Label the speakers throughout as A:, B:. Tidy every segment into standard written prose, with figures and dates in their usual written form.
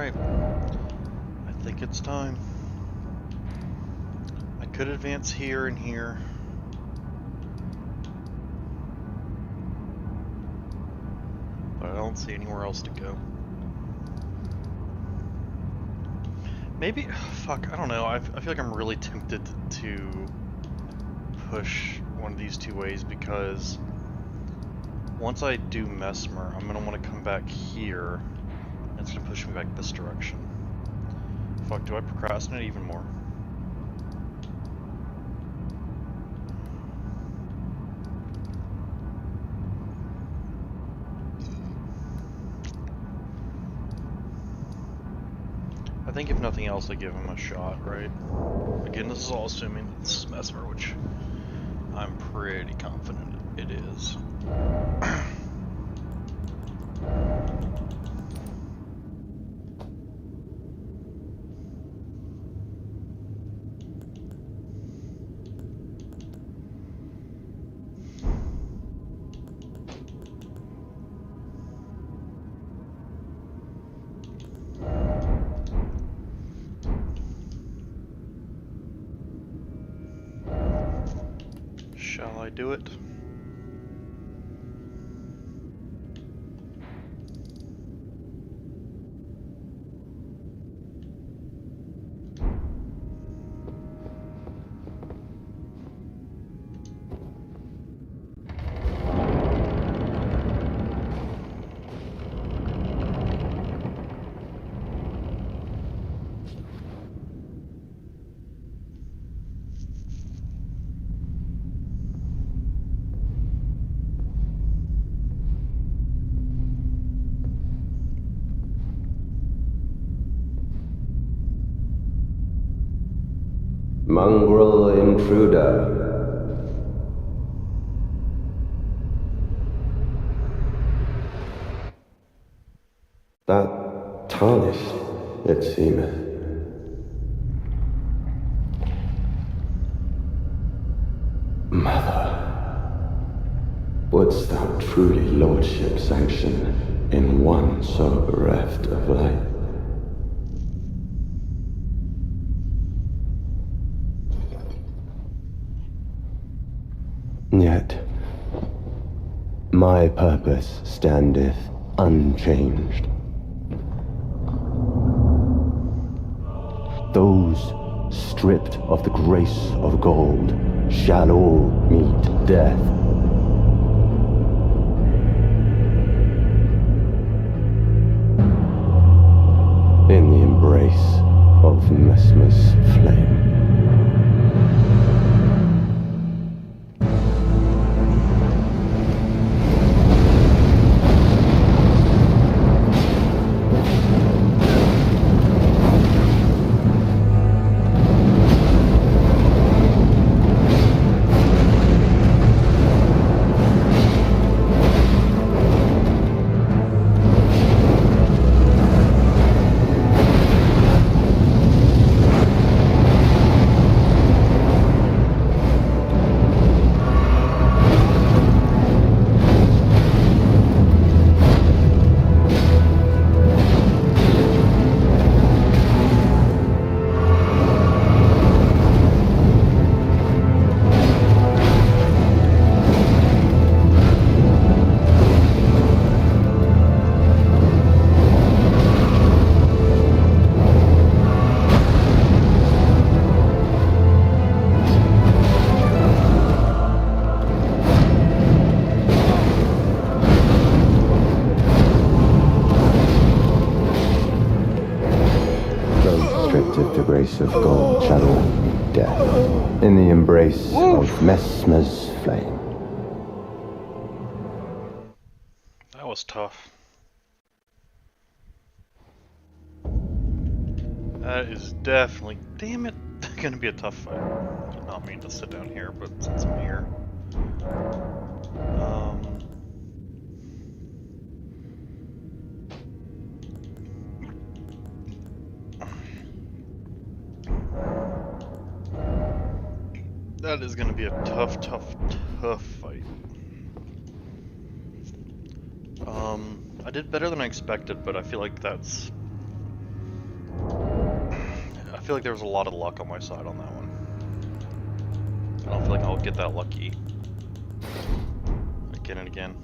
A: Alright. I think it's time. I could advance here and here. But I don't see anywhere else to go. Maybe, fuck, I don't know. I feel like I'm really tempted to push one of these two ways because once I do Mesmer, I'm going to want to come back here. And it's going to push me back this direction. Fuck, do I procrastinate even more? I think if nothing else, I give him a shot, right? Again, this is all assuming that this is Mesmer, which I'm pretty confident it is. Shall I do it?
B: Mongrel intruder. That tarnish, it seemeth. Mother, wouldst thou truly lordship sanction in one so bereft of life? Yet, my purpose standeth unchanged. Those stripped of the grace of gold shall all meet death. In the embrace of Mesmer's flame. The grace of gold shall all meet death in the embrace of Mesmer's flame.
A: That was tough. That is definitely, damn it, gonna be a tough fight. I did not mean to sit down here, but since I'm here. That is going to be a tough fight. I did better than I expected, but I feel like that's feel like there was a lot of luck on my side on that one. I don't feel like I'll get that lucky again and again.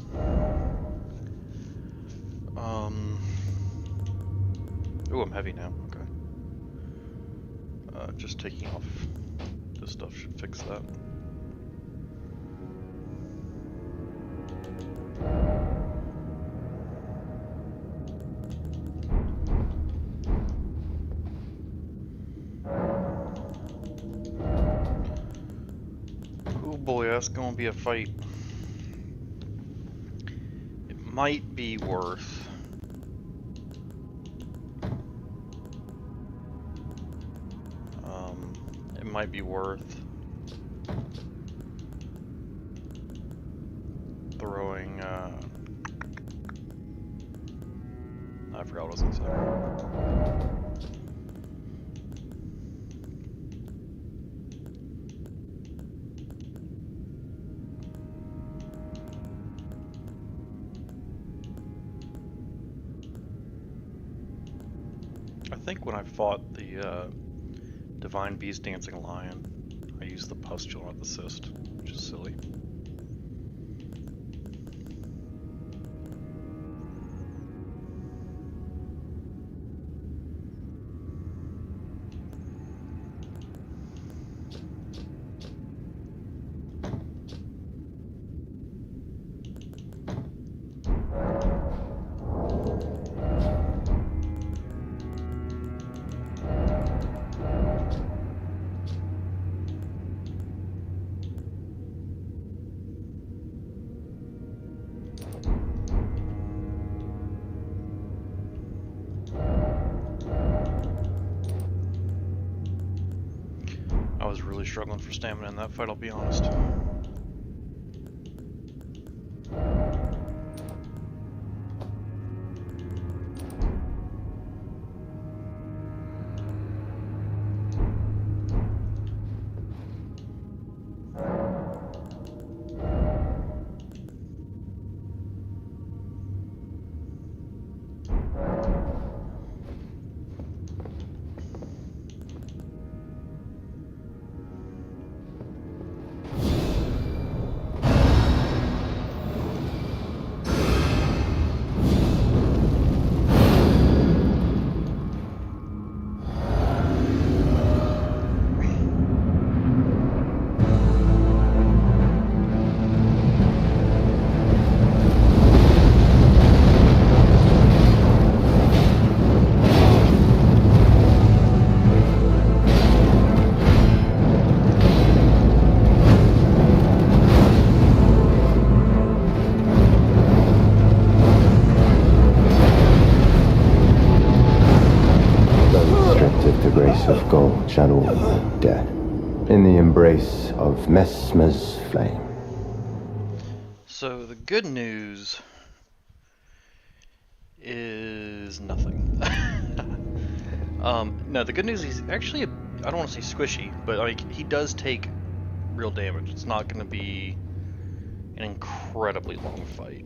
A: Ooh, I'm heavy now. Okay. Just taking off this stuff should fix that. Oh boy, that's gonna be a fight. It might be worth. It might be worth throwing. I forgot what I was gonna say. I think when I fought the Divine Beast Dancing Lion, I used the Pustule, not the Cyst, which is silly. I was really struggling for stamina in that fight, I'll be honest.
B: Of gold channel death in the embrace of Mesmer's flame.
A: So the good news is nothing. No, the good news is actually, I don't want to say squishy, but like he does take real damage. It's not going to be an incredibly long fight.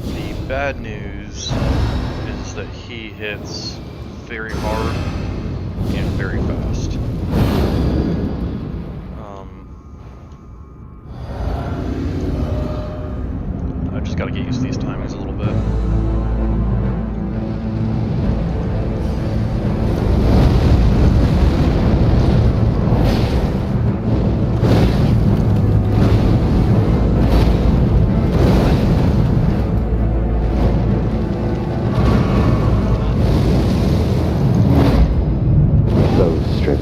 A: The bad news is that he hits very hard and very fast. I just gotta get used to these timings a little bit.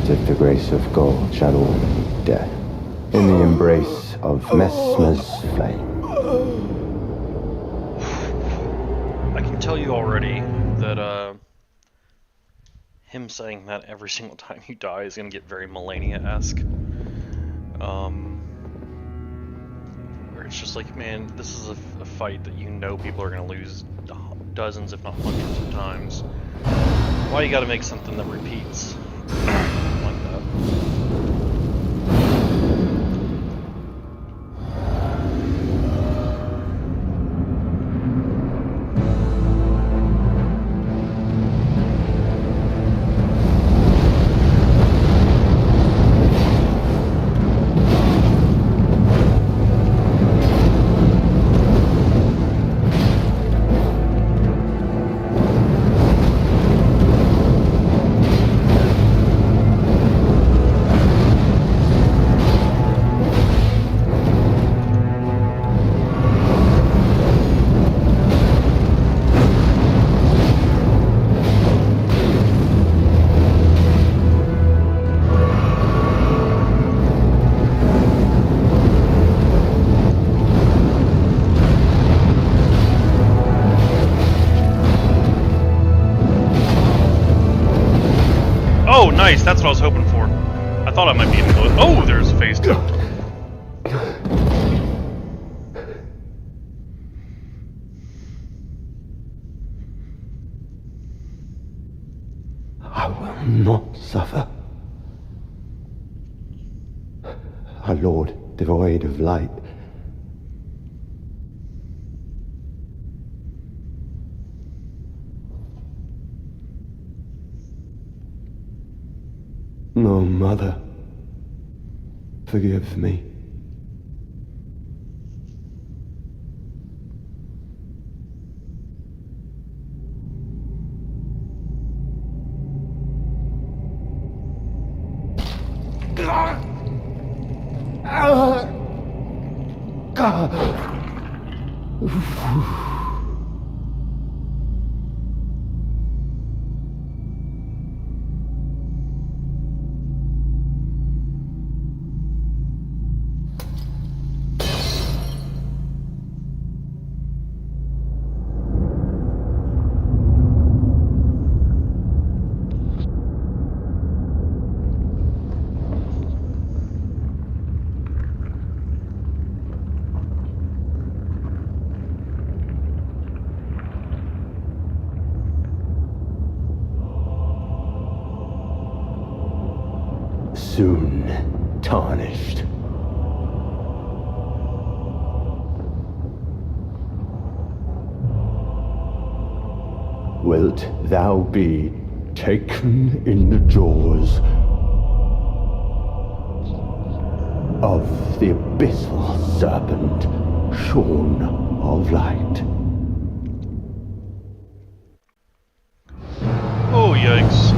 B: Of the grace of God channel death in the embrace of Mesmer's flame.
A: I can tell you already that him saying that every single time you die is gonna get very Melania-esque. Where it's just like, man, this is a fight that you know people are gonna lose dozens, if not hundreds of times. Why you gotta make something that repeats? Like that. Nice, that's what I was hoping for. I thought I might be able to... Oh, there's phase 2.
B: I will not suffer. A lord devoid of light. No, Mother. Forgive me. Soon tarnished. Wilt thou be taken in the jaws of the abyssal serpent shorn of light?
A: Oh, yikes.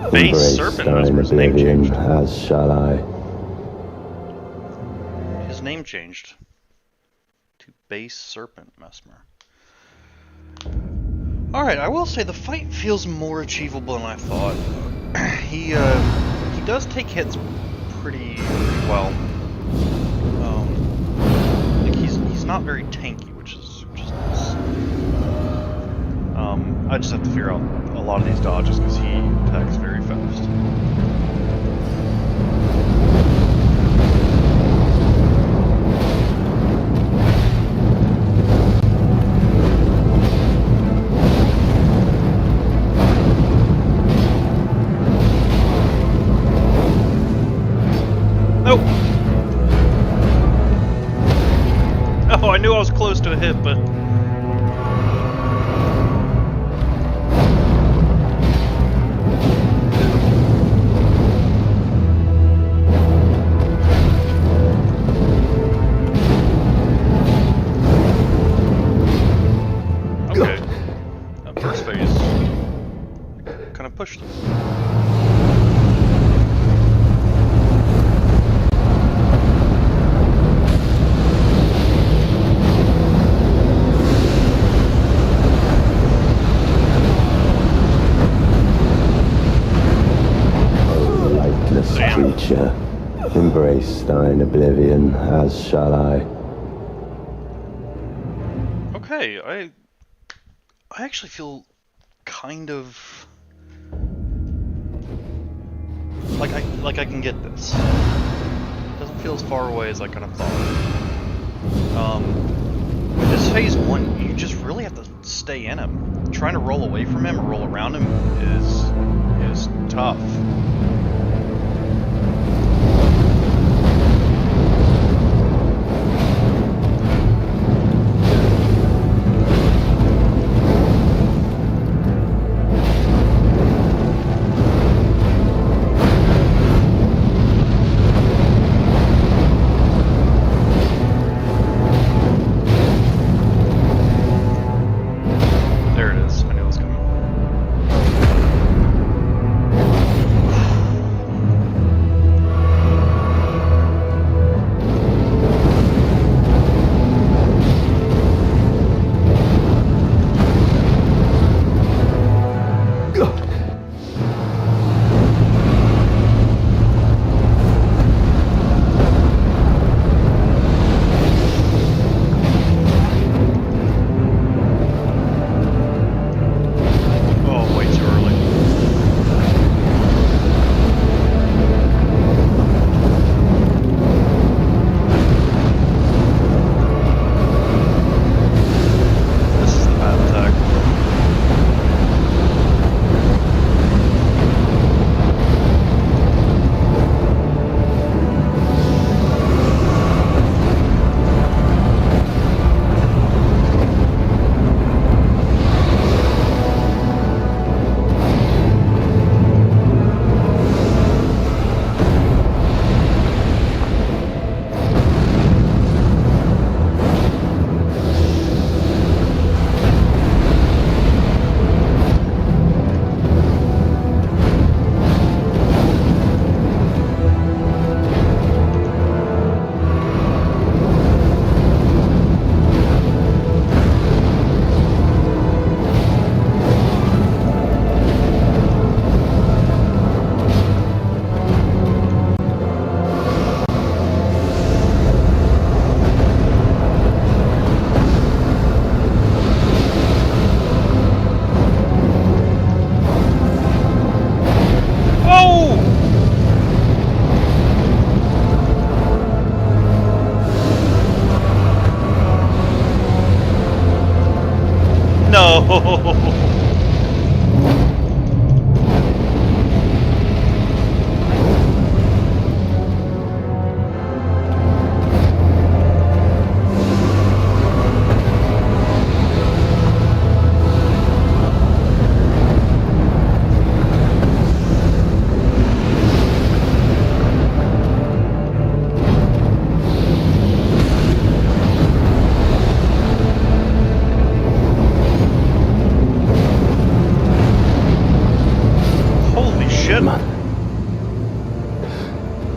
A: Base Serpent Mesmer's name changed.
B: As shall I.
A: His name changed to Base Serpent Mesmer. Alright, I will say the fight feels more achievable than I thought. He does take hits pretty well. Like he's not very tanky, which is nice. I just have to figure out a lot of these dodges because he attacks very fast. Nope. Oh, I knew I was close to a hit, but... pushed him.
B: O lightless creature, embrace thine oblivion, as shall I.
A: Okay, I actually feel kind of Like I can get this. It doesn't feel as far away as I kind of thought. This phase 1, you just really have to stay in him. Trying to roll away from him or roll around him is tough. No!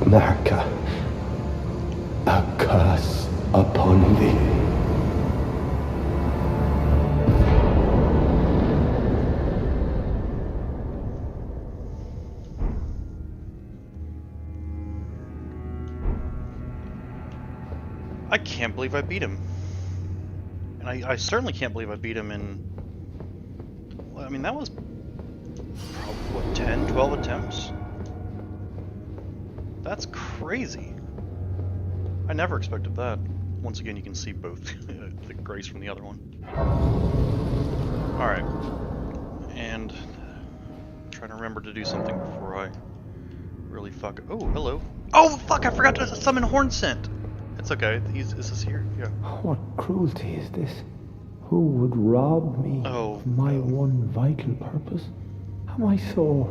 B: Marca, a curse upon thee.
A: I can't believe I beat him. And I certainly can't believe I beat him in... Well, I mean, that was probably, what, 10, 12 attempts? That's crazy. I never expected that. Once again, you can see both the grace from the other one. Alright. And... trying to remember to do something before I really fuck... Oh, hello. Oh, fuck, I forgot to summon Hornscent! It's okay. Is this here? Yeah.
C: What cruelty is this? Who would rob me of my one vital purpose? Am I so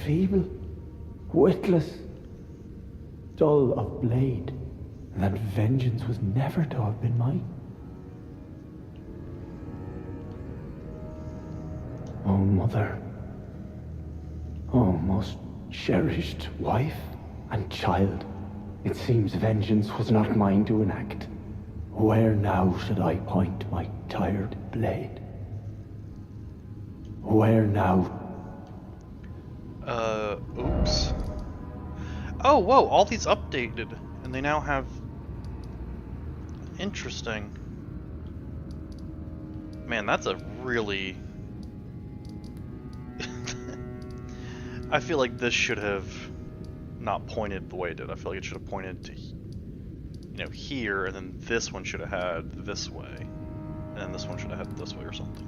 C: feeble, witless, dull of blade, that vengeance was never to have been mine? Oh, mother. Oh, most cherished wife and child. It seems vengeance was not mine to enact. Where now should I point my tired blade? Where now?
A: Oops. Oh, whoa, all these updated, and they now have... Interesting. Man, that's a really... I feel like this should have not pointed the way it did. I feel like it should have pointed to, here, and then this one should have had this way, and then this one should have had this way or something.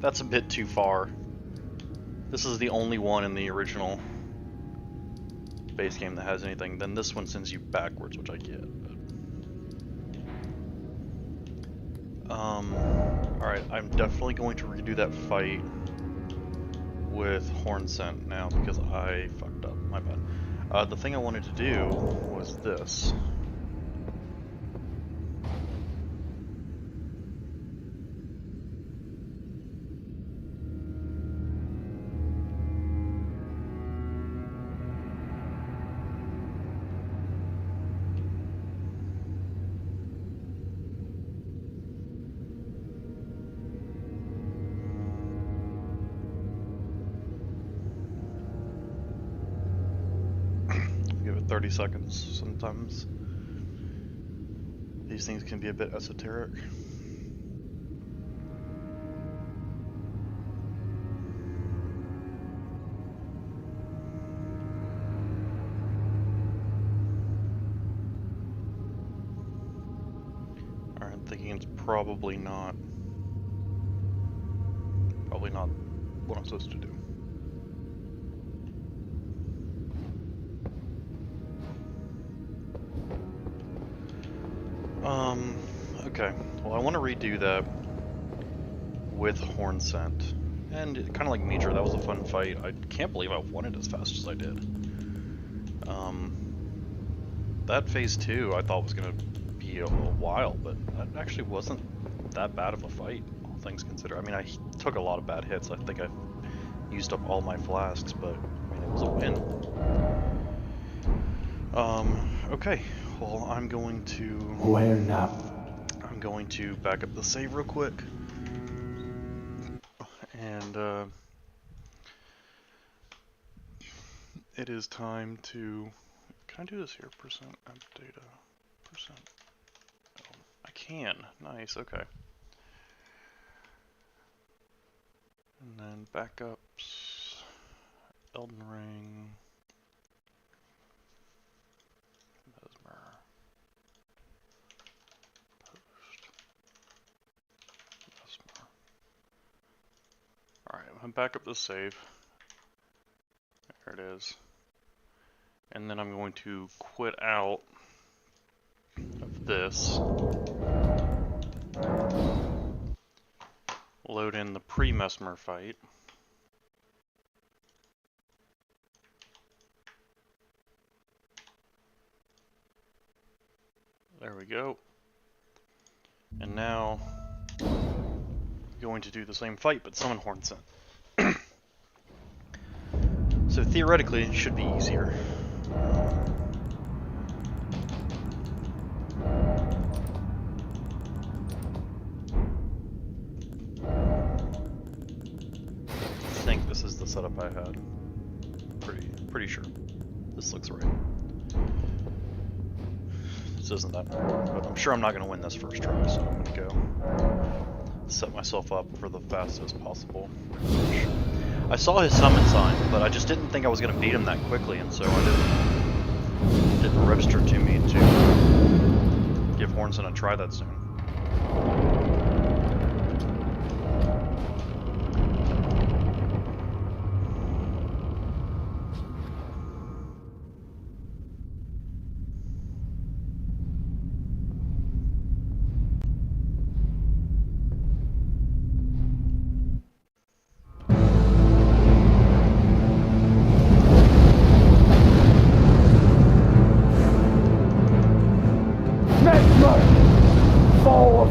A: That's a bit too far. This is the only one in the original base game that has anything. Then this one sends you backwards, which I get. But... Alright, I'm definitely going to redo that fight with Horn Scent now because I fucked up. My bad. The thing I wanted to do was this. Give it 30 seconds. Sometimes these things can be a bit esoteric. Alright, I'm thinking it's probably not what I'm supposed to do. Okay. Well, I want to redo that with Horn Scent. And kind of like Mitra, that was a fun fight. I can't believe I won it as fast as I did. That phase 2 I thought was going to be a while, but that actually wasn't that bad of a fight, all things considered. I mean, I took a lot of bad hits. I think I used up all my flasks, but I mean, it was a win. Okay. Well, I'm going to...
C: Where now?
A: I'm going to back up the save real quick. And, it is time to... Can I do this here? Percent app data. Percent... Oh, I can. Nice, okay. And then backups... Elden Ring... Alright, I'm gonna back up the save. There it is. And then I'm going to quit out of this. Load in the pre-Mesmer fight. There we go. And now going to do the same fight, but summon Horn Scent. So theoretically, it should be easier. I think this is the setup I had. Pretty sure. This looks right. This isn't that important, but I'm sure I'm not going to win this first try, so I'm going to go set myself up for the fastest possible. I saw his summon sign, but I just didn't think I was going to beat him that quickly, and so it didn't register to me to give Horn Scent a try that soon.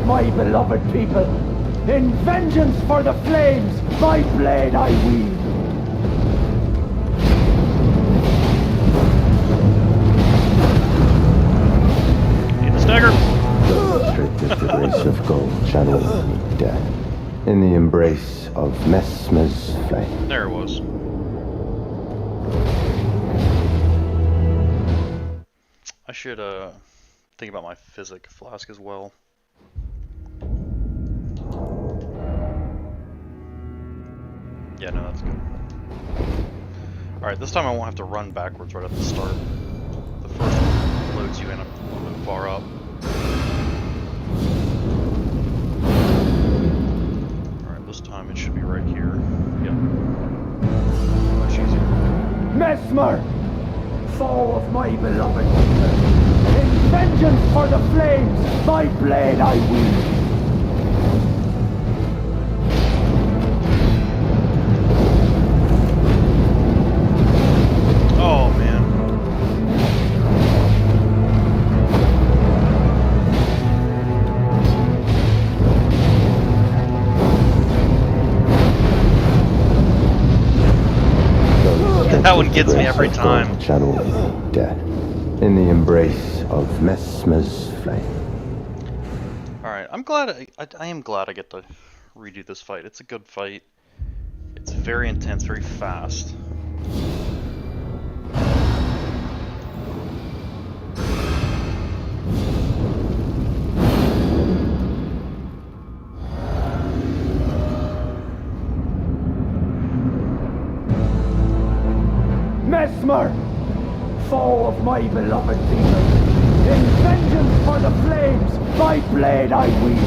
C: My beloved people, in vengeance for the flames, my blade I wield.
A: Need the stagger.
B: The trick is the grace of gold channeling me death in the embrace of Mesmer's flame.
A: There it was. I should think about my physic flask as well. Yeah, no, that's good. Alright, this time I won't have to run backwards right at the start. The first one loads you in a little bit far up. Alright, this time it should be right here. Yep. Much easier.
C: Mesmer! Foe of my beloved people! In vengeance for the flames, my blade I wield!
A: Oh, man. That one gets me every time.
B: Channel dead in the embrace of Mesmer's flame.
A: Alright, I'm glad I am glad I get to redo this fight. It's a good fight. It's very intense, very fast.
C: Mesmer! Foe of my beloved people! In vengeance for the flames, my blade I wield!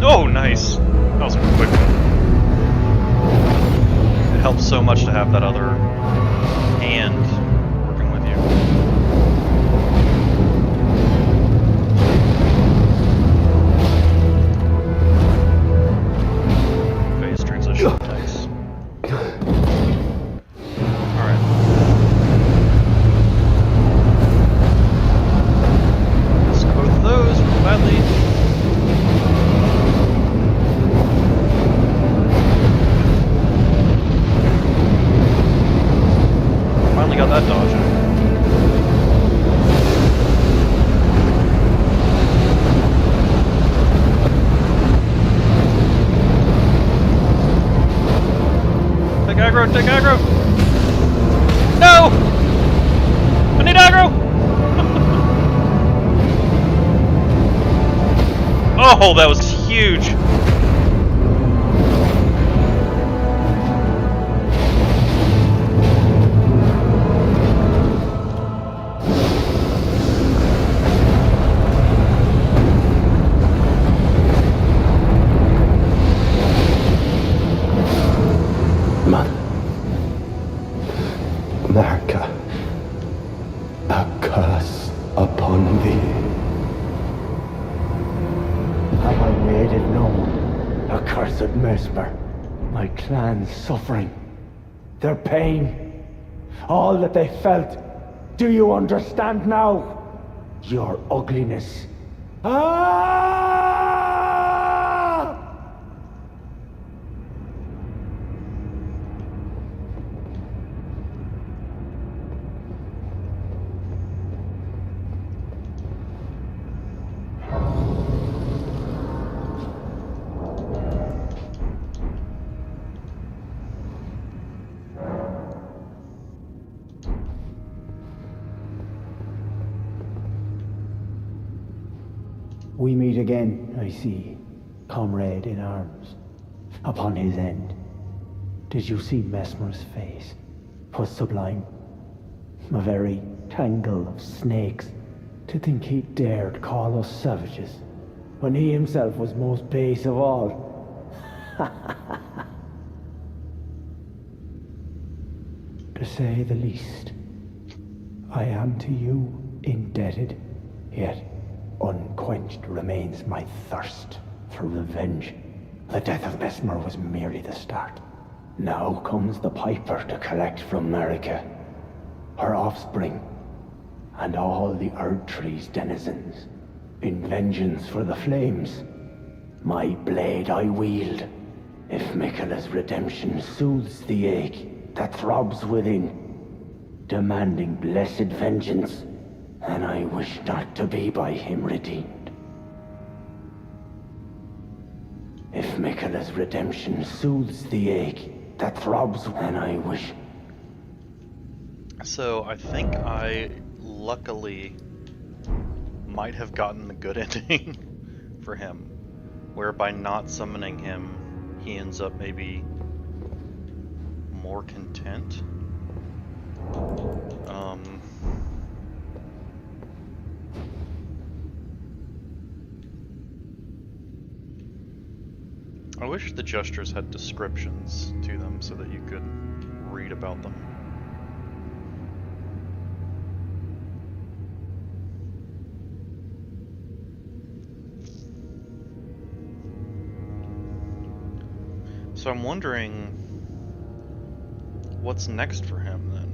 A: Oh, nice! That was a quick one. It helps so much to have that other hand working with you. Phase transition, nice. Alright. Let's go with those real badly. Finally got that dodge in. Take aggro, take aggro! No! I need aggro! Oh, that was huge!
B: Narca, a curse upon thee.
C: Have I made it known? Accursed Mesmer, my clan's suffering, their pain, all that they felt. Do you understand now? Your ugliness. Ah! We meet again, I see, comrade in arms, upon his end. Did you see Mesmer's face? 'Twas sublime. A very tangle of snakes. To think he dared call us savages, when he himself was most base of all. To say the least, I am to you indebted, yet unquenched remains my thirst for revenge. The death of Mesmer was merely the start. Now comes the piper to collect from America, her offspring, and all the Erdtree's denizens. In vengeance for the flames, my blade I wield. If Miquella's redemption soothes the ache that throbs within, demanding blessed vengeance, and I wish not to be by him redeemed. If Miquella's redemption soothes the ache that throbs, and I wish...
A: So, I think I luckily might have gotten the good ending for him, where by not summoning him, he ends up maybe more content. I wish the gestures had descriptions to them so that you could read about them. So I'm wondering what's next for him then.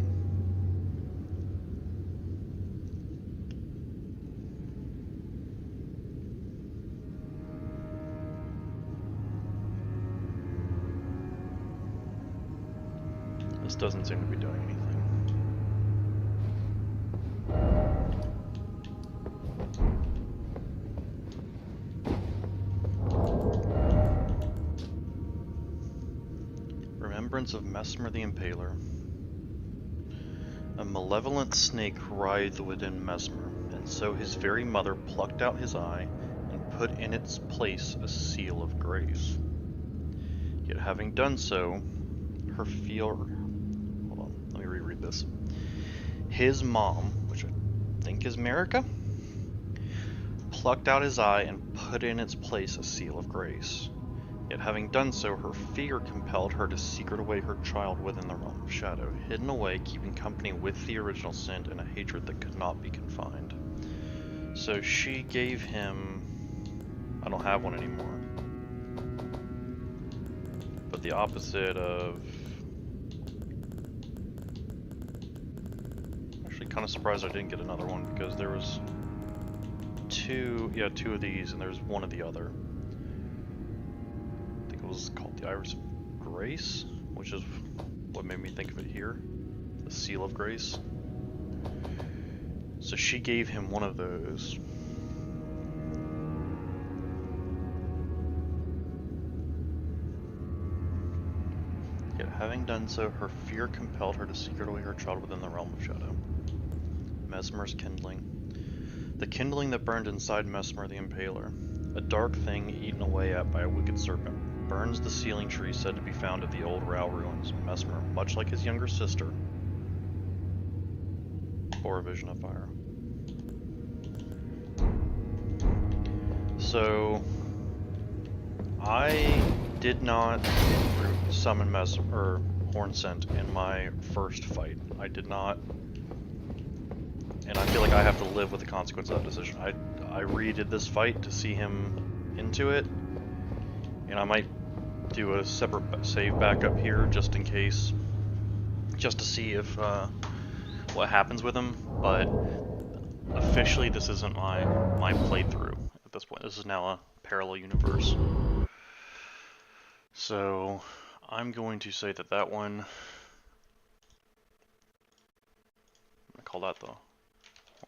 A: This doesn't seem to be doing anything. Remembrance of Mesmer the Impaler. A malevolent snake writhed within Mesmer, and so his very mother plucked out his eye and put in its place a seal of grace. Yet having done so, her fear... Hold on, let me reread this. His mom, which I think is Merica, plucked out his eye and put in its place a seal of grace. Yet having done so, her fear compelled her to secret away her child within the realm of shadow, hidden away, keeping company with the original sin in a hatred that could not be confined. So she gave him... I don't have one anymore. But the opposite of... I'm actually kind of surprised I didn't get another one, because there was two of these, and there's one of the other. It was called the Iris of Grace, which is what made me think of it here. The Seal of Grace. So she gave him one of those. Yet having done so, her fear compelled her to secret away her child within the realm of shadow. Mesmer's kindling. The kindling that burned inside Mesmer the Impaler. A dark thing eaten away at by a wicked serpent. Burns the sealing tree said to be found at the old Rao ruins. Mesmer, much like his younger sister, bore a vision of fire. So, I did not summon Mesmer or Hornsent in my first fight. I did not, and I feel like I have to live with the consequence of that decision. I redid this fight to see him into it, and I might do a separate save backup here just in case, just to see if what happens with him. But officially, this isn't my playthrough at this point. This is now a parallel universe. So I'm going to say that one, I'm gonna call that the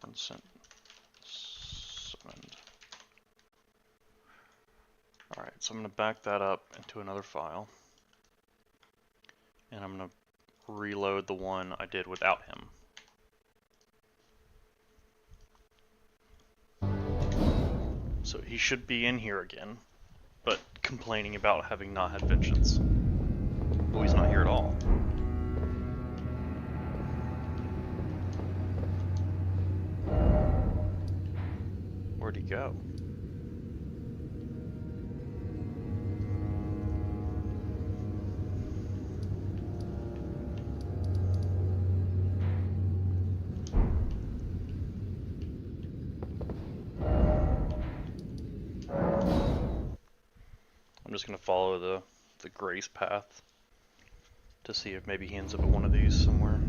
A: Hornsent summoned. Alright, so I'm going to back that up into another file, and I'm going to reload the one I did without him. So he should be in here again, but complaining about having not had vengeance. Oh, he's not here at all. Where'd he go? I'm just going to follow the Grace path to see if maybe he ends up at one of these somewhere.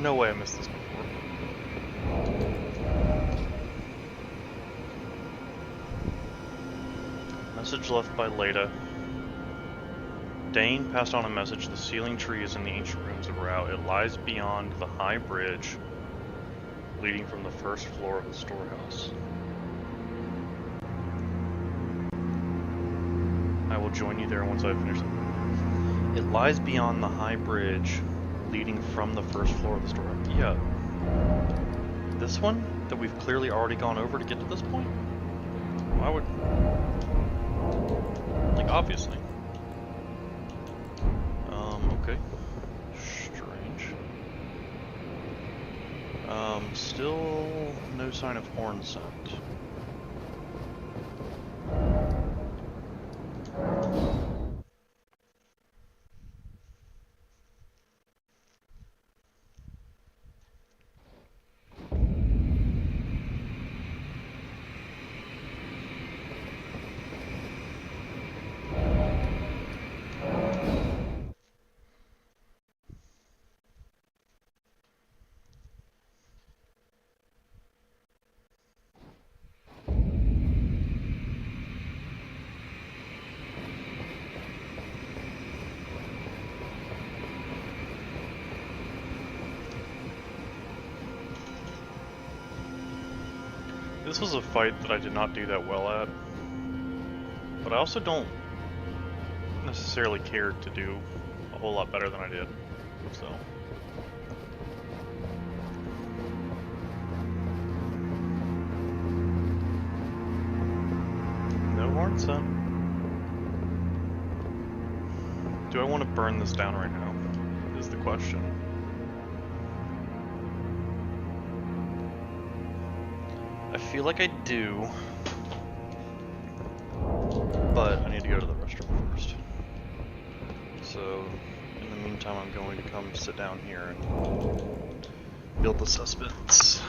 A: no way I missed this before. Message left by Leda. Dane passed on a message. The sealing tree is in the ancient ruins of Rao. It lies beyond the high bridge leading from the first floor of the storehouse. I will join you there once I finish it. It lies beyond the high bridge leading from the first floor of the storehouse. Yeah. This one that we've clearly already gone over to get to this point? Why would... Like, obviously. Okay. Strange. Still no sign of horn scent. This was a fight that I did not do that well at, but I also don't necessarily care to do a whole lot better than I did, so. No horn scent. Do I want to burn this down right now, is the question. I feel like I do, but I need to go to the restroom first. So, in the meantime, I'm going to come sit down here and build the suspense.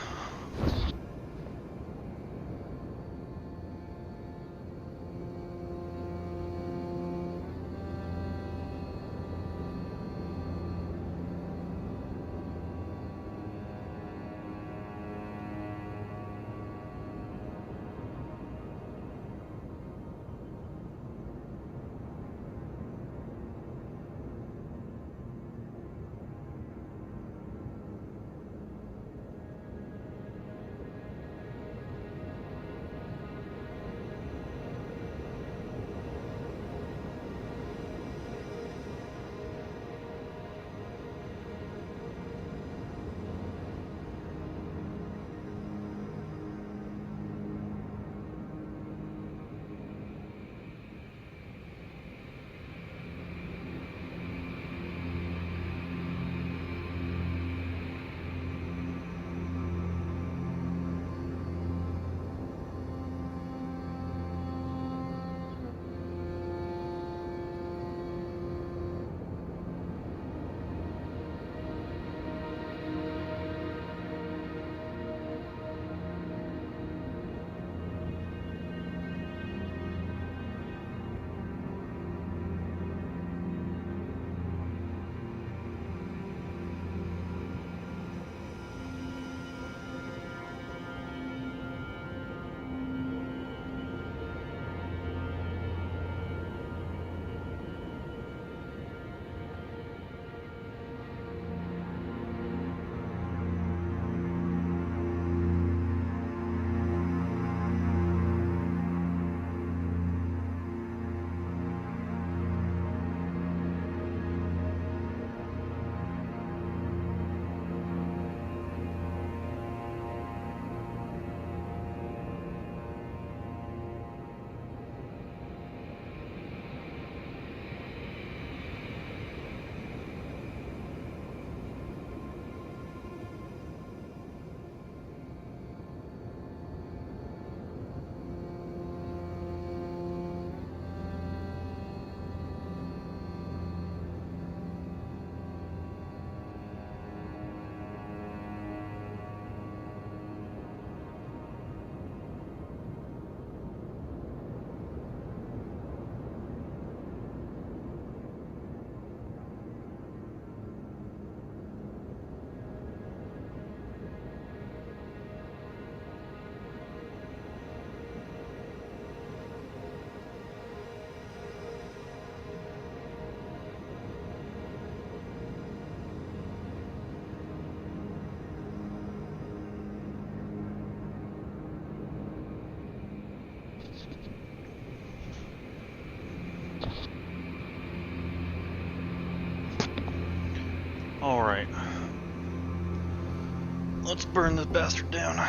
A: burn this bastard down. I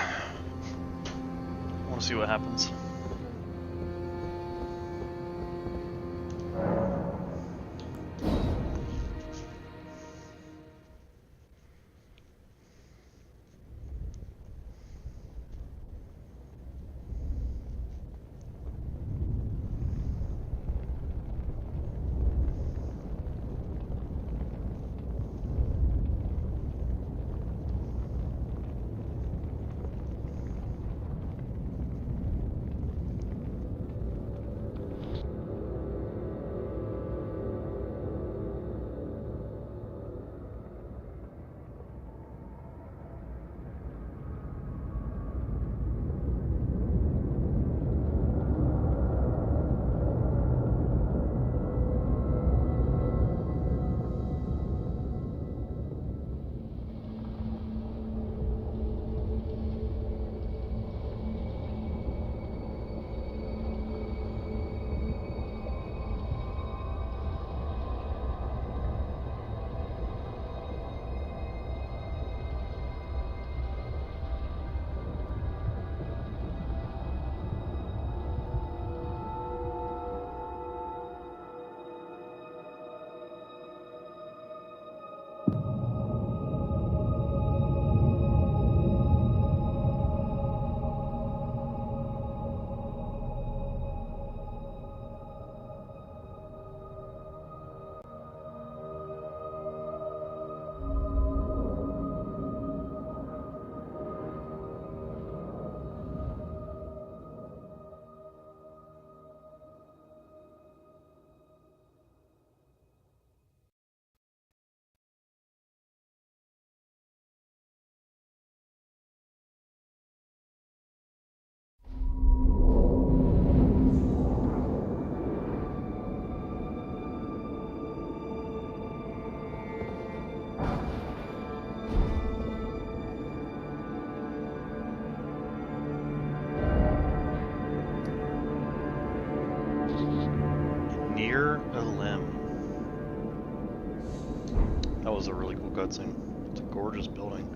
A: want to see what happens. That was a really cool cutscene. It's a gorgeous building.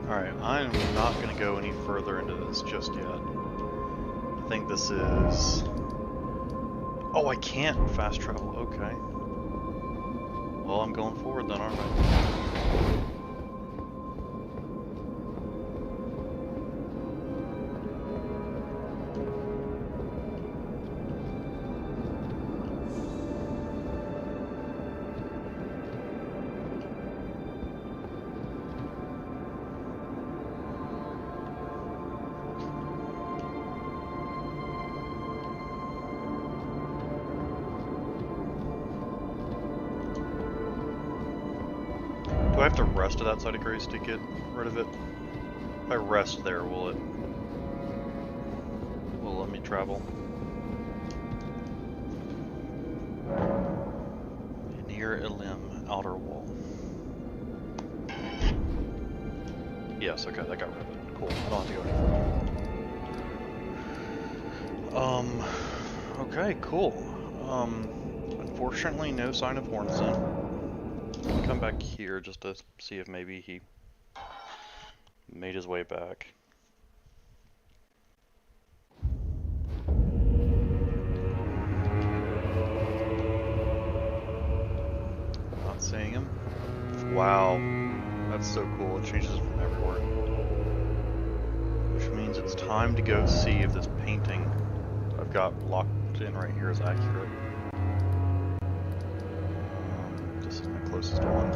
A: Alright, I'm not going to go any further into this just yet. I think this is... Oh, I can't fast travel. Okay. Well, I'm going forward then, aren't I? Do I have to rest at that site of grace to get rid of it? If I rest there, will let me travel? Near Elden, outer wall. Yes, okay, that got rid of it. Cool, I don't have to go any further. Okay, cool. Unfortunately, no sign of Hornson. Come back here just to see if maybe he made his way back. Not seeing him. Wow, that's so cool. It changes from everywhere. Which means it's time to go see if this painting I've got locked in right here is accurate. This is my closest one.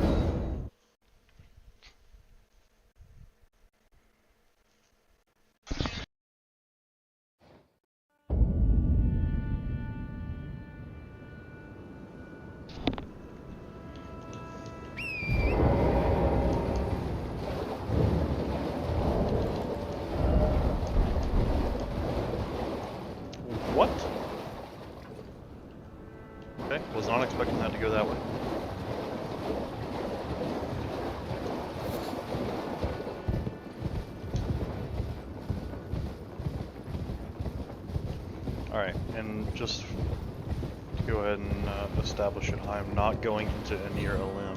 A: What? Okay, was not expecting that to go that way. Alright, and just to go ahead and establish it, I'm not going into Anir Elim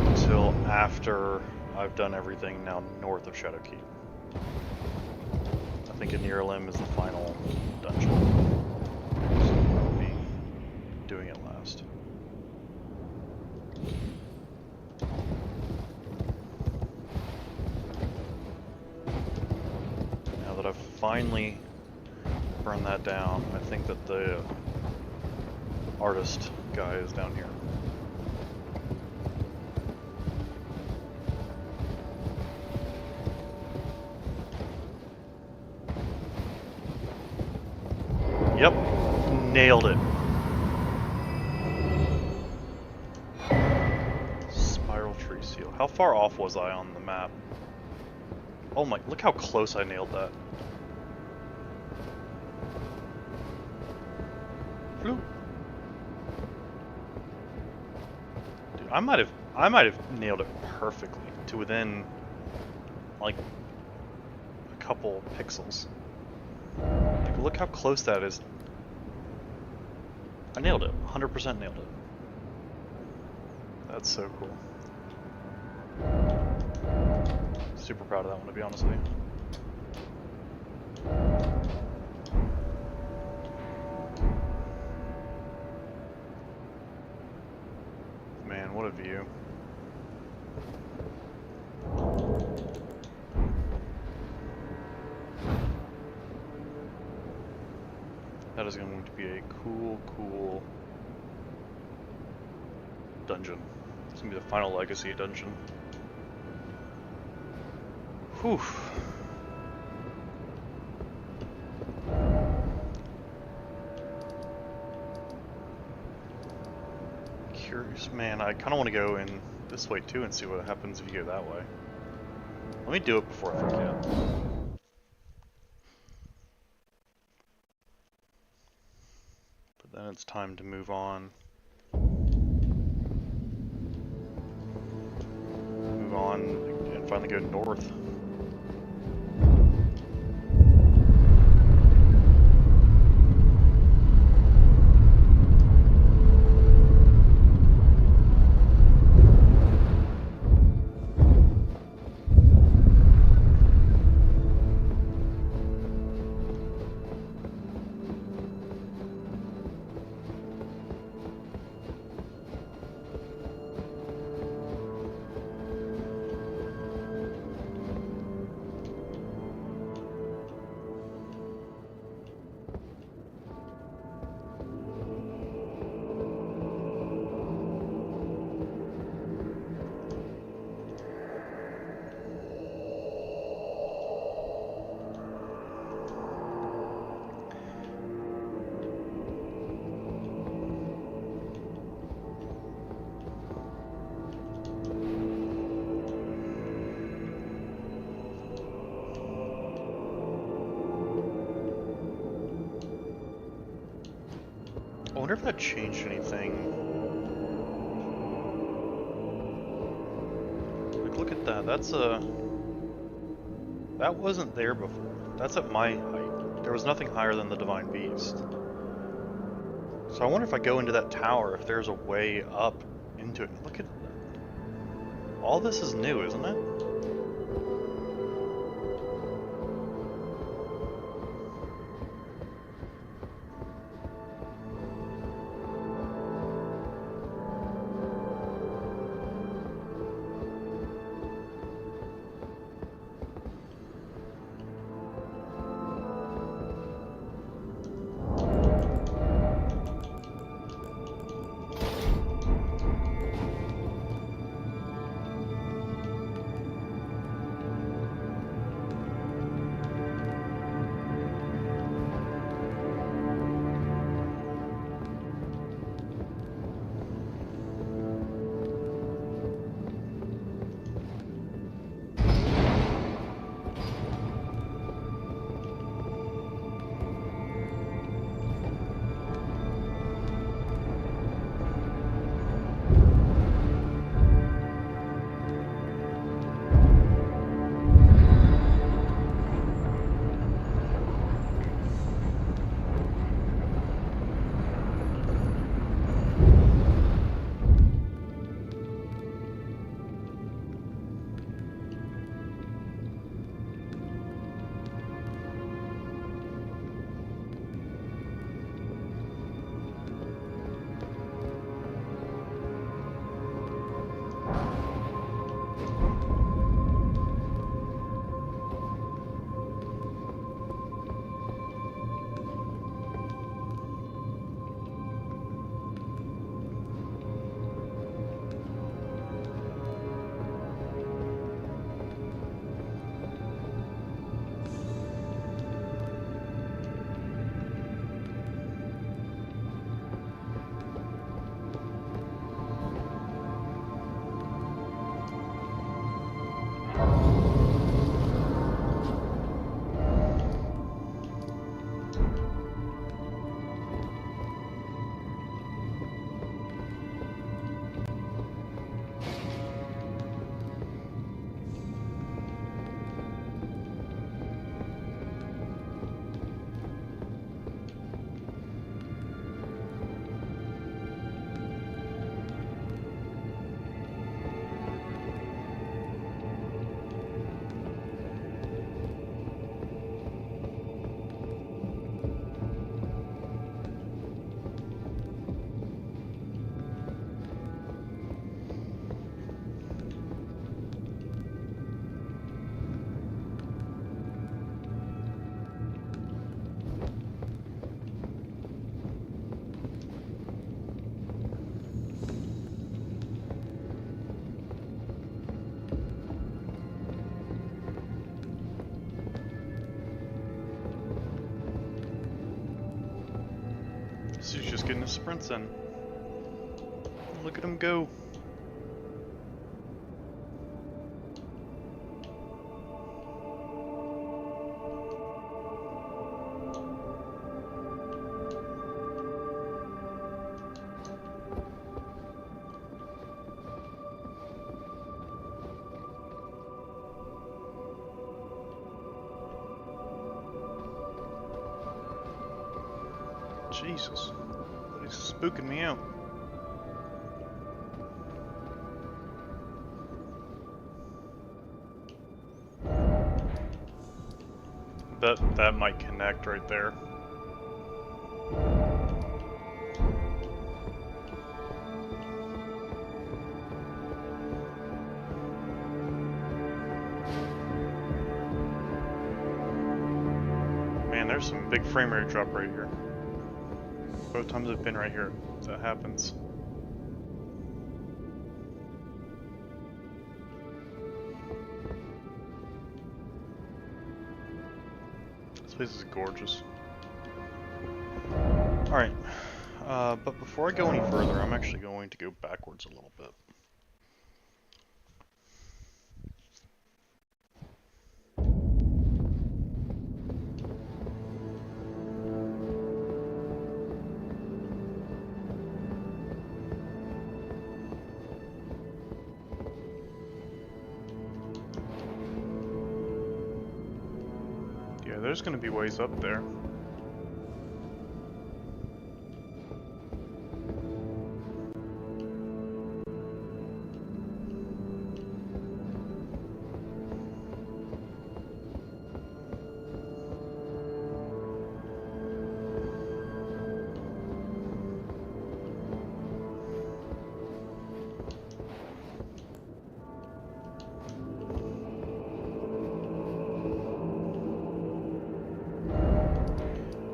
A: until after I've done everything now north of Shadowkeep. I think Anir Elim is the final dungeon, so I'll be doing it last. Now that I've finally burned that down, I think that the artist guy is down here. Yep, nailed it. Spiral tree seal. How far off was I on the map? Oh my, look how close I nailed that. Floop. Dude, I might have nailed it perfectly to within like a couple pixels. Like, look how close that is. I nailed it. 100% nailed it. That's so cool. Super proud of that one, to be honest with you. Man, what a view. That is going to be a cool dungeon. It's going to be the final legacy dungeon. Whew. Curious, man, I kind of want to go in this way too and see what happens if you go that way. Let me do it before I forget. But then it's time to move on. Move on and finally go north. I wonder if that changed anything. Like, look at that. That's a... That wasn't there before. That's at my height. There was nothing higher than the Divine Beast. So I wonder if I go into that tower, if there's a way up into it. Look at... All this is new, isn't it? This is just getting his sprints in. Look at him go. Jesus, he's spooking me out. Bet that might connect right there. Man, there's some big frame rate drop right here. Both times I've been right here, that happens. This place is gorgeous. Alright, but before I go any further, I'm actually going to go backwards a little bit. There's going to be ways up there.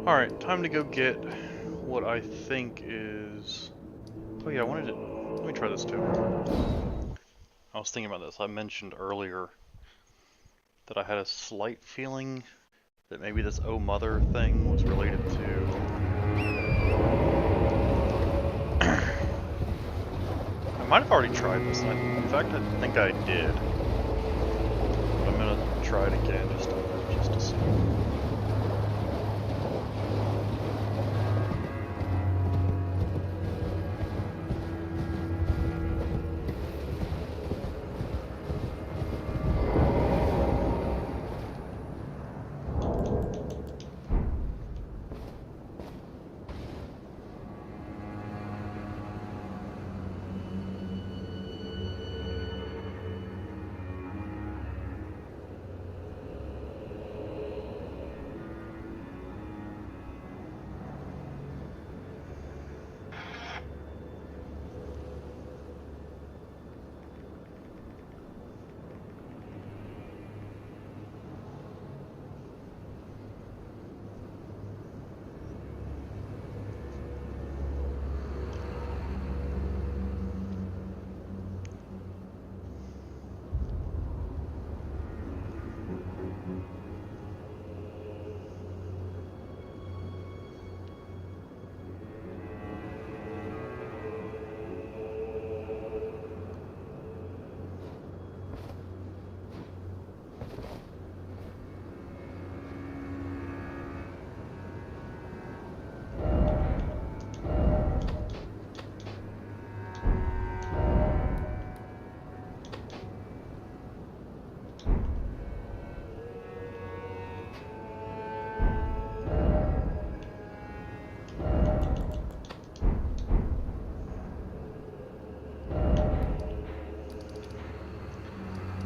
A: Alright, time to go get what I think is... Oh yeah, I wanted to... Let me try this too. I was thinking about this. I mentioned earlier that I had a slight feeling that maybe this Oh Mother thing was related to... I might have already tried this. In fact, I think I did. But I'm gonna try it again just to see.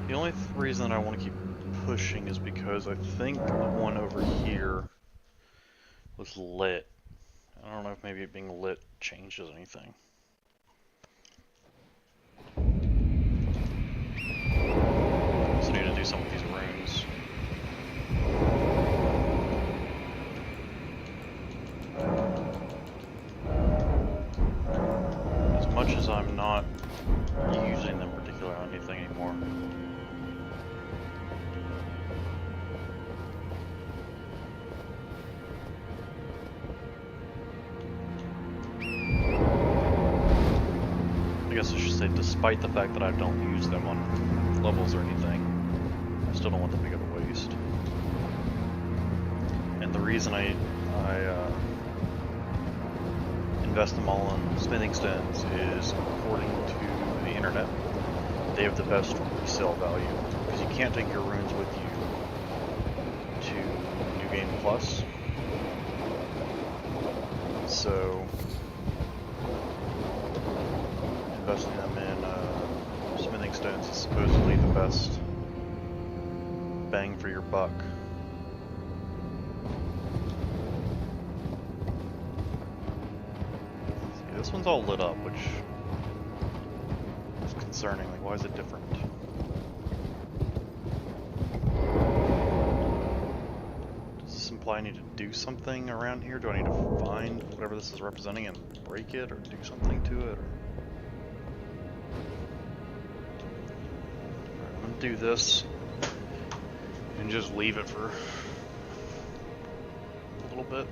A: The only reason I want to keep pushing is because I think the one over here was lit. I don't know if maybe it being lit changes anything. So I need to do some of these runes. As much as I'm not using them particularly on anything anymore. say, despite the fact that I don't use them on levels or anything, I still don't want them to go to waste. And the reason I invest them all in smithing stones is, according to the internet, they have the best resale value, because you can't take your runes with you to New Game Plus. So investing them in smithing stones is supposedly the best bang for your buck. See, this one's all lit up, which is concerning. Like, why is it different? Does this imply I need to do something around here? Do I need to find whatever this is representing and break it, or do something to it? Or... Alright, I'm gonna do this and just leave it for a little bit.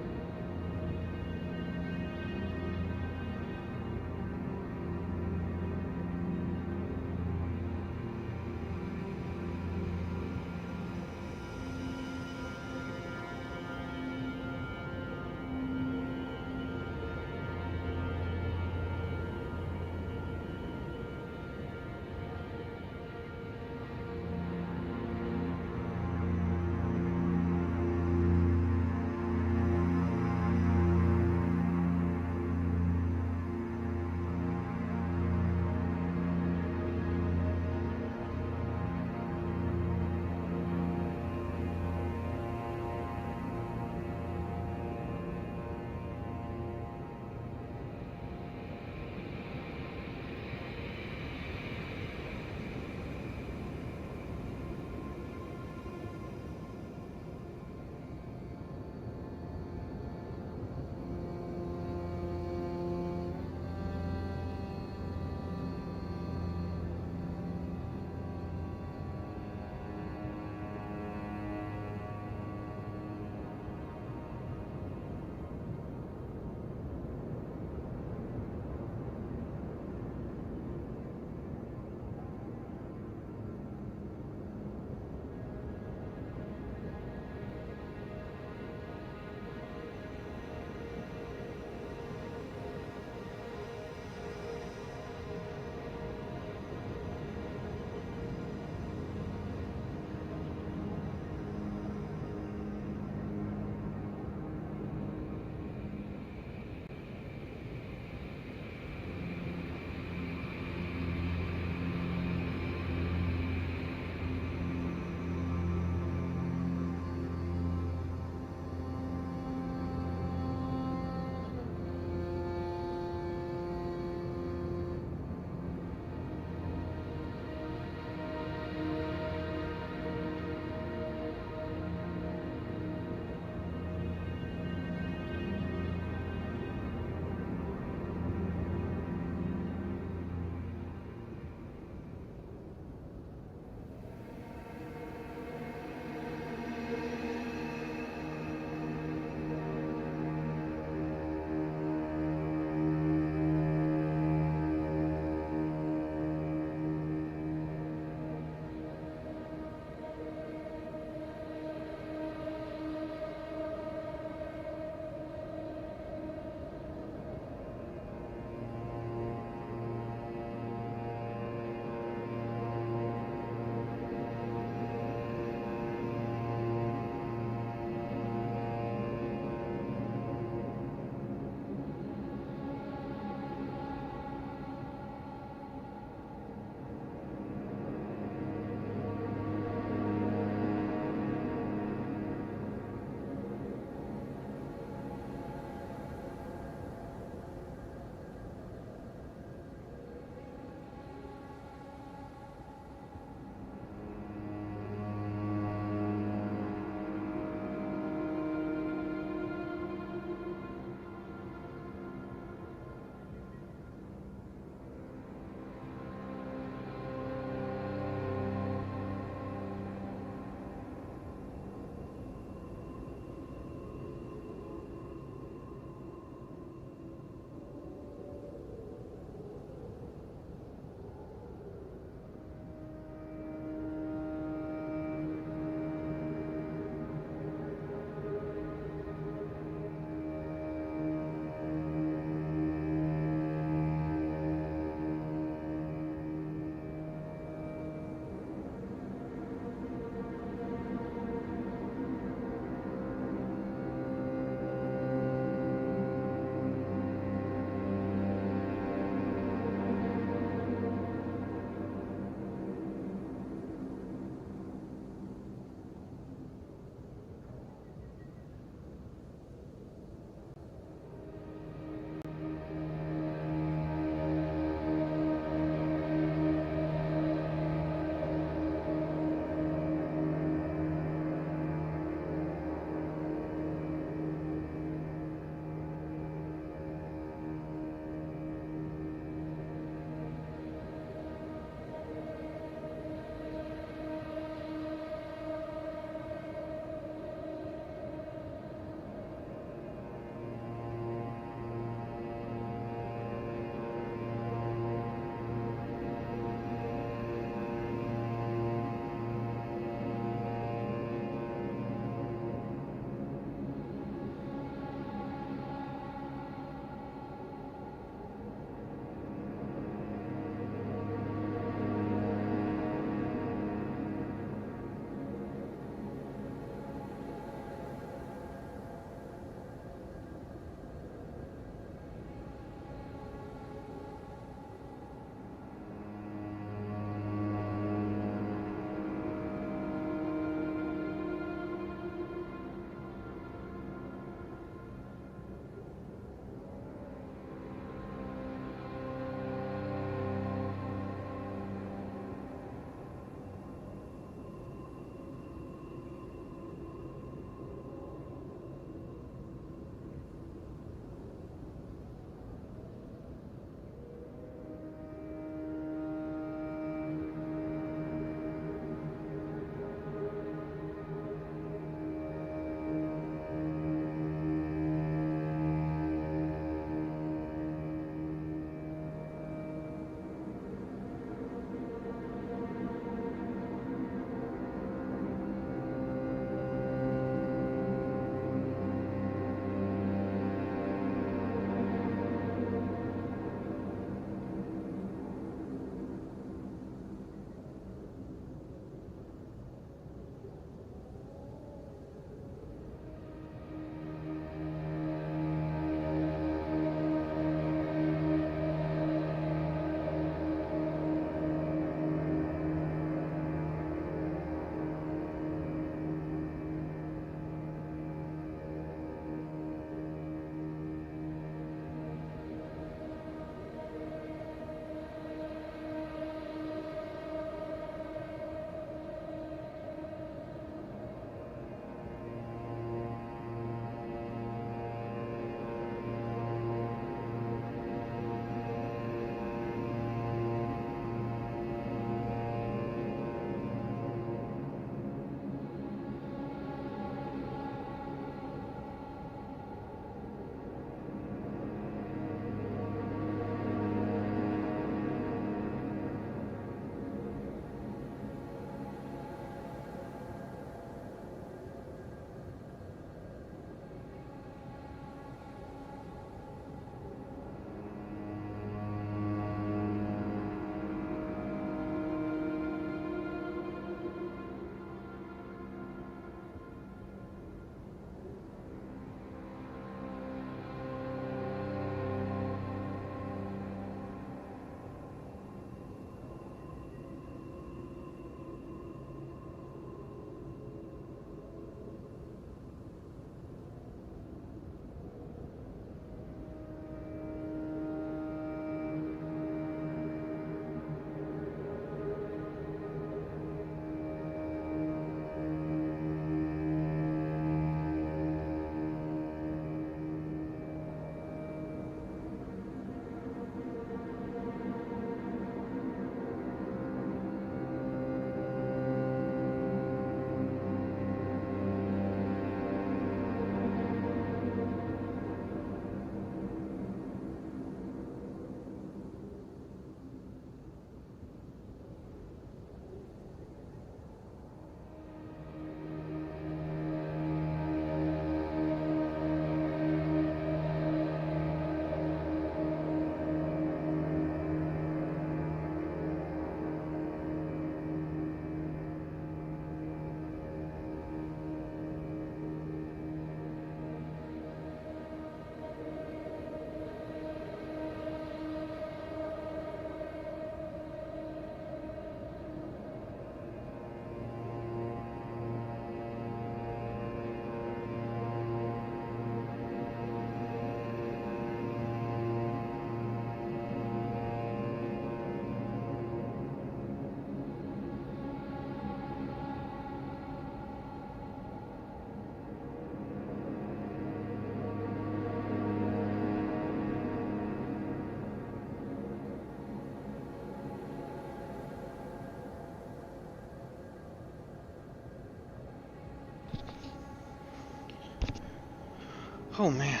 A: Oh man,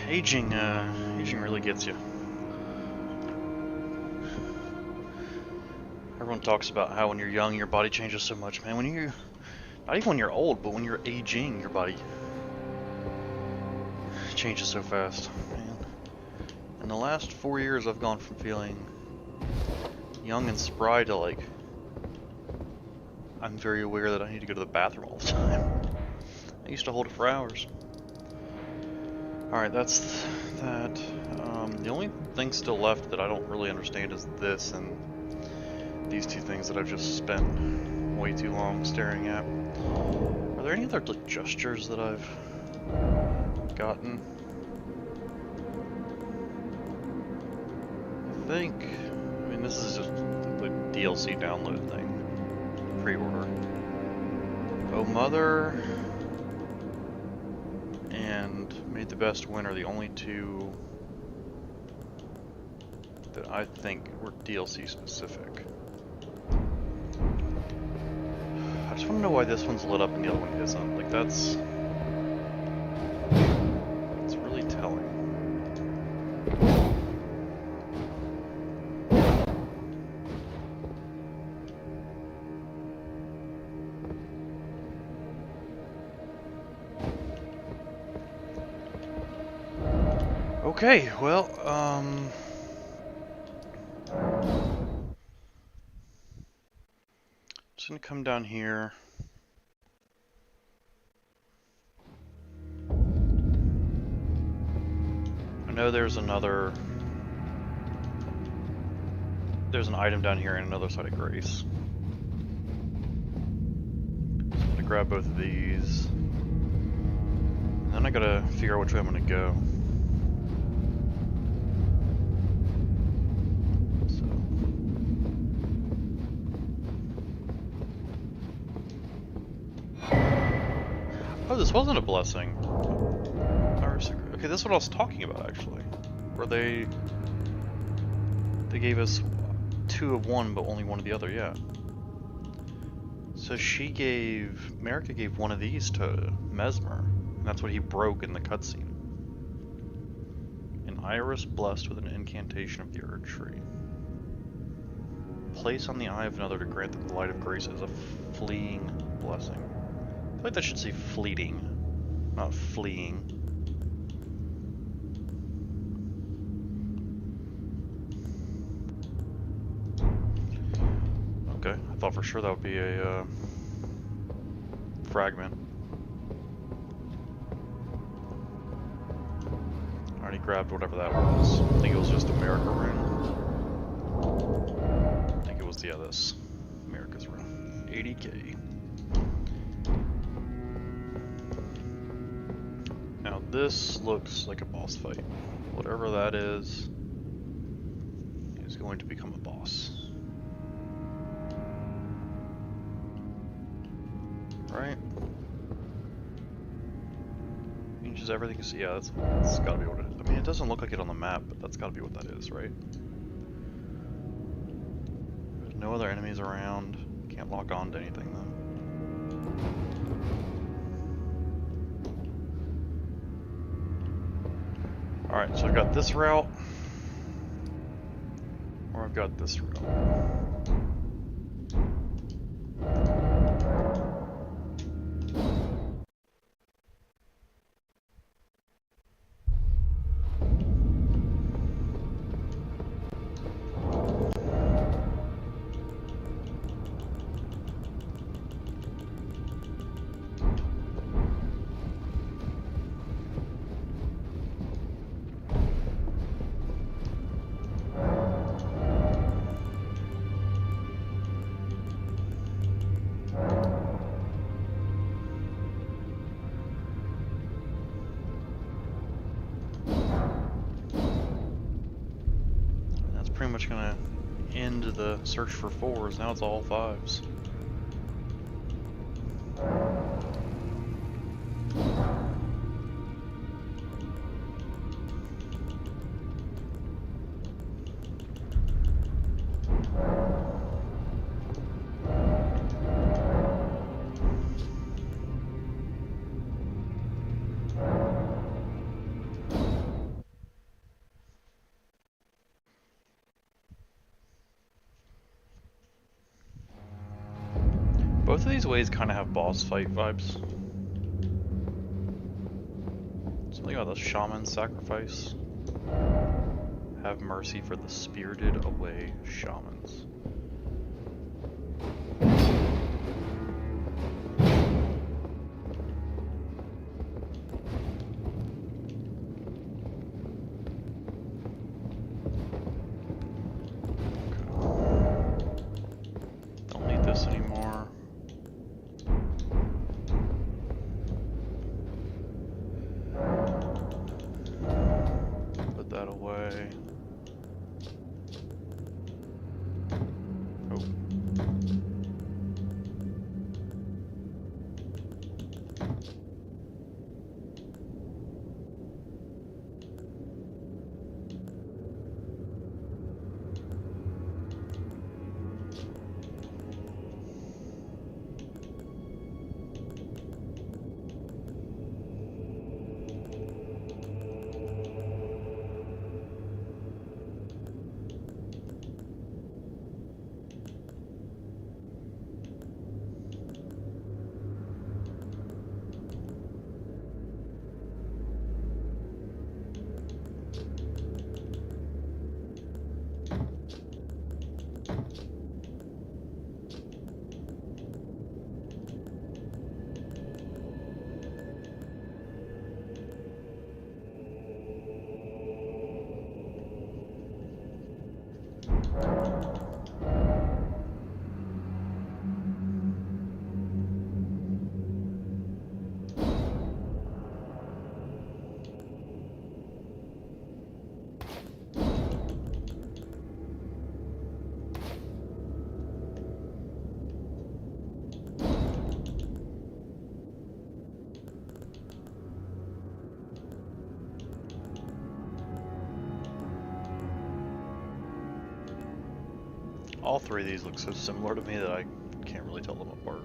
A: aging really gets you. Everyone talks about how when you're young, your body changes so much, man. When you, not even when you're old, but when you're aging, your body changes so fast, man. In the last 4 years, I've gone from feeling young and spry to like, I'm very aware that I need to go to the bathroom all the time. I used to hold it for hours. Alright, that's that. The only thing still left that I don't really understand is this and these two things that I've just spent way too long staring at. Are there any other like, gestures that I've gotten? I mean this is just the DLC download thing. Pre-order. Oh Mother and Made the Best Win are the only two that I think were DLC specific. I just want to know why this one's lit up and the other one isn't. Like that's really telling. Okay, well, just gonna come down here. I know there's an item down here and another side of Grace. So I'm gonna grab both of these. And then I gotta figure out which way I'm gonna go. Oh, this wasn't a blessing. Okay, this is what I was talking about, actually. Where they gave us 2 of one, but only 1 of the other, yeah. So Marika gave 1 of these to Mesmer, and that's what he broke in the cutscene. An iris blessed with an incantation of the Erdtree. Place on the eye of another to grant that the light of grace is a fleeing blessing. I feel like that should say fleeting, not fleeing. Okay, I thought for sure that would be a fragment. I already grabbed whatever that was. I think it was just America rune. I think it was, yeah, this. America's rune. 80k. Now this looks like a boss fight. Whatever that is going to become a boss. Right? Changes everything. So yeah, that's gotta be what it is. I mean, it doesn't look like it on the map, but that's gotta be what that is, right? There's no other enemies around. Can't lock on to anything though. Alright, so I've got this route, or I've got this route. Pretty much gonna end the search for 4s. Now it's all 5s. Both of these ways kind of have boss fight vibes. Something about the shaman sacrifice. Have mercy for the spirited away shamans. Don't need this anymore. Put that away. Oh. All three of these look so similar to me that I can't really tell them apart.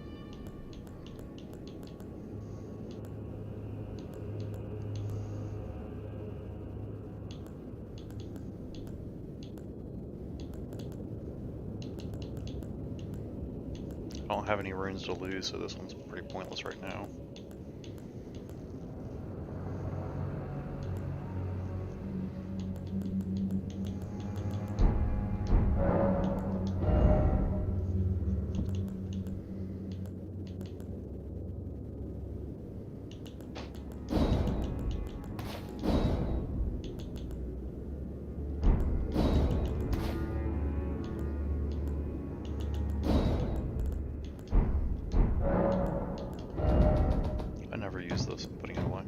A: I don't have any runes to lose, so this one's pretty pointless right now. Use this and putting it away.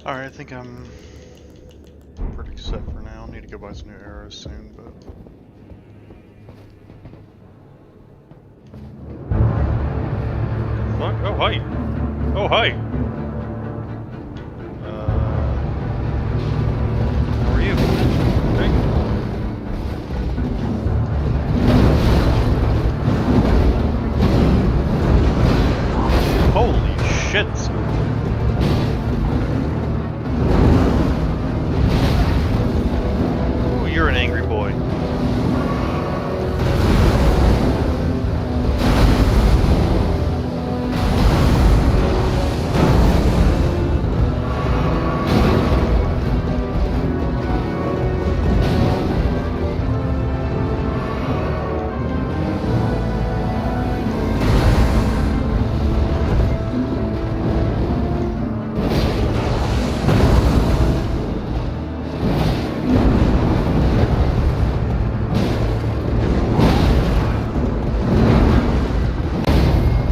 A: Alright, I think I'm pretty set for now. Need to go buy some new arrows soon, but... What? Oh, hi! Oh, hi! How are you? Hey. Holy shit! Ooh, you're an angry boy.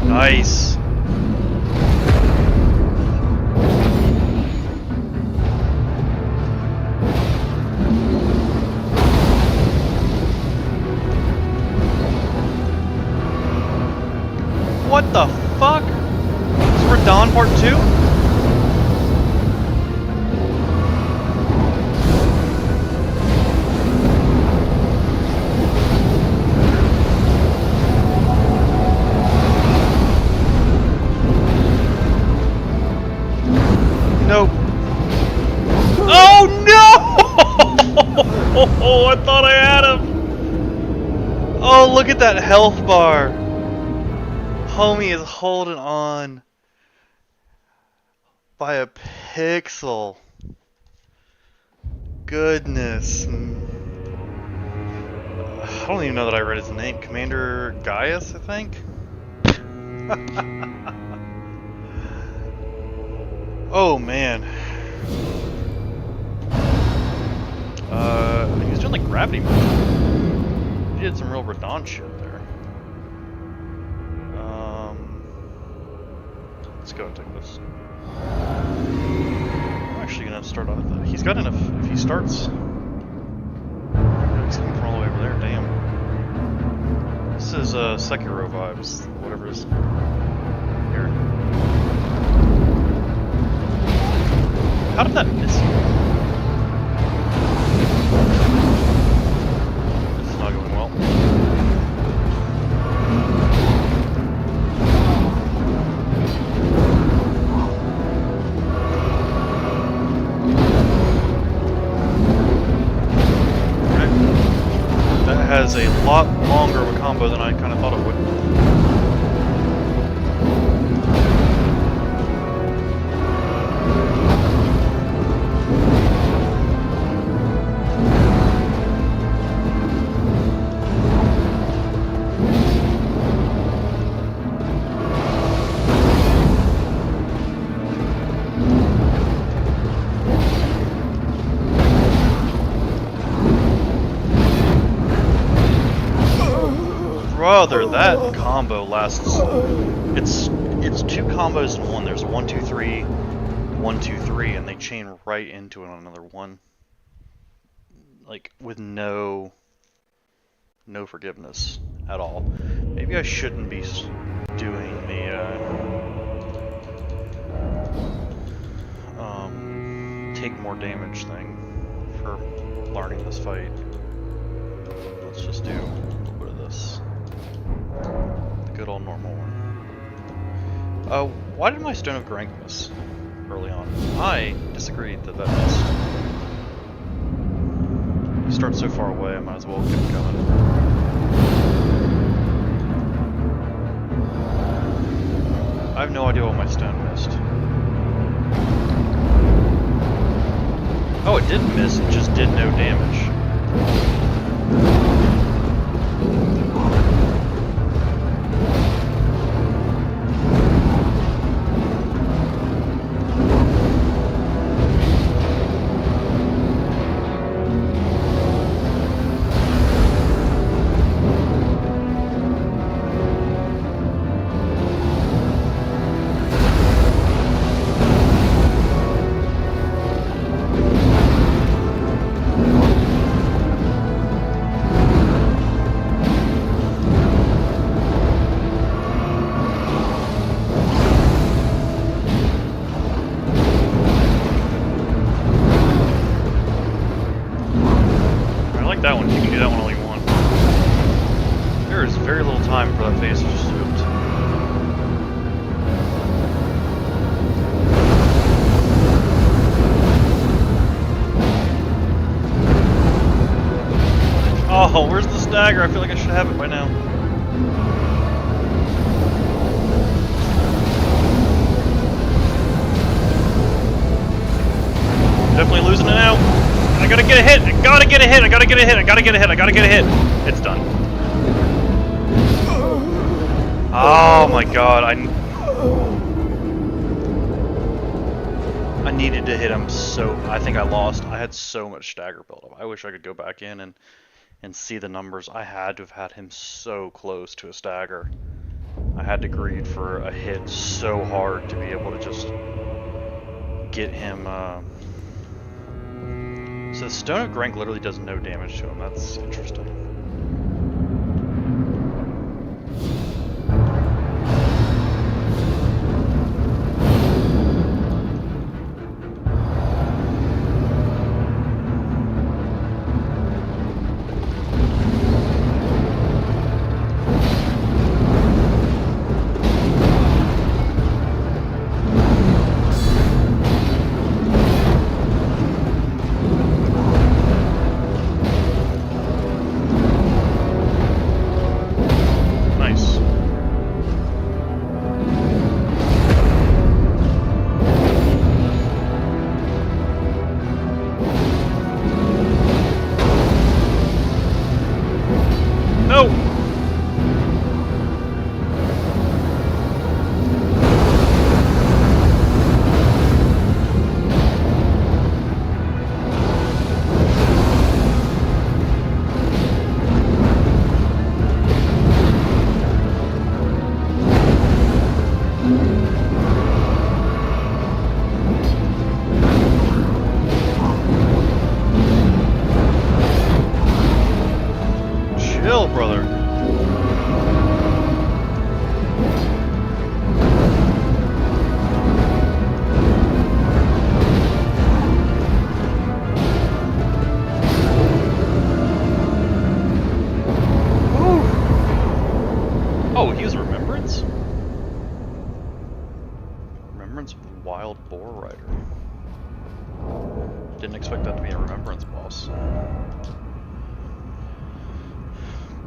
A: Nice. What the fuck? Is Radon Part 2? Nope. Oh no! I thought I had him. Oh, look at that health bar. Homie is holding on by a pixel. Goodness. I don't even know that I read his name. Commander Gaius, I think? Oh man. He was doing like gravity motion. He did some real Radon shit there. Let's go and take this. I'm actually gonna start off with he's got enough. If he starts, he's coming from all the way over there. Damn. This is Sekiro vibes, whatever it is. Here. How did that miss you? This is not going well. Okay. That has a lot longer of a combo than I kind of thought it would. Brother, that combo lasts. It's two combos in one. There's 1, 2, 3, 1, 2, 3, and they chain right into another one, like with no forgiveness at all. Maybe I shouldn't be doing the take more damage thing for learning this fight. Let's just do a little bit of this. The good old normal one. Why did my Stone of Grank miss early on? I disagree that missed. He starts so far away, I might as well get him going. I have no idea what my stone missed. Oh, it didn't miss, it just did no damage. dagger. I feel like I should have it by now. Definitely losing it now. I gotta get a hit. I gotta get a hit. I gotta get a hit. I gotta get a hit. I gotta get a hit. It's done. Oh my god. I needed to hit him so... I think I lost. I had so much stagger buildup. I wish I could go back in and see the numbers. I had to have had him so close to a stagger. I had to greed for a hit so hard to be able to just get him... So Stone of Grank literally does no damage to him. That's interesting.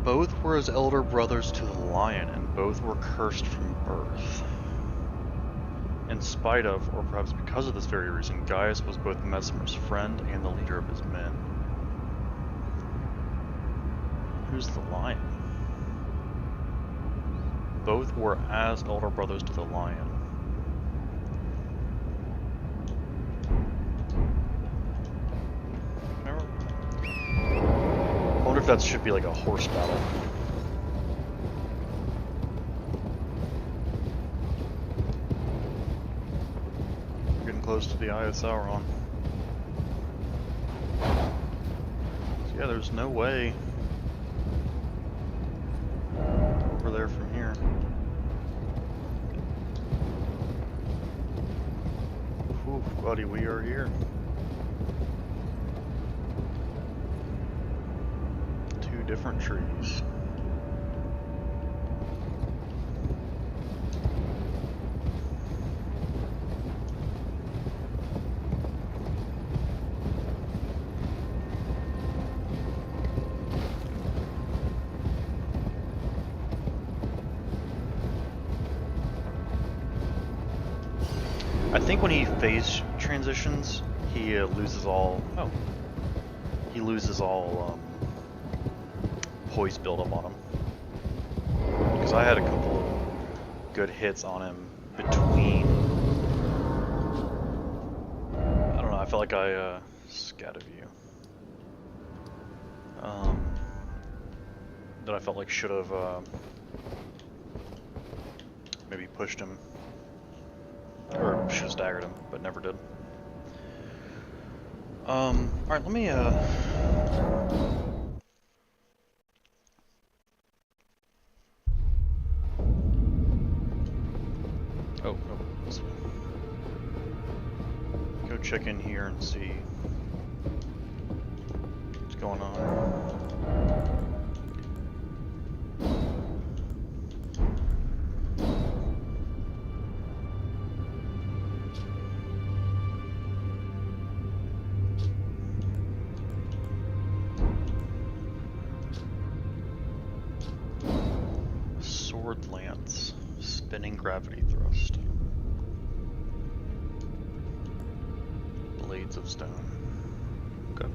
A: Both were his elder brothers to the lion, and both were cursed from birth. In spite of, or perhaps because of this very reason, Gaius was both Messmer's friend and the leader of his men. Who's the lion? Both were as elder brothers to the lion. I wonder if that should be like a horse battle. We're getting close to the Eye of Sauron. So yeah, there's no way over there from here. Whew, buddy, we are here. Different trees. I think when he phase transitions, he loses all. Oh, he loses all. Poise buildup on him, because I had a couple good hits on him between. I don't know. I felt like I scattered you. That I felt like should have maybe pushed him, or should have staggered him, but never did. All right, let me Oh, no, this way. Go check in here and see what's going on. Spinning gravity thrust. Blades of stone. Okay.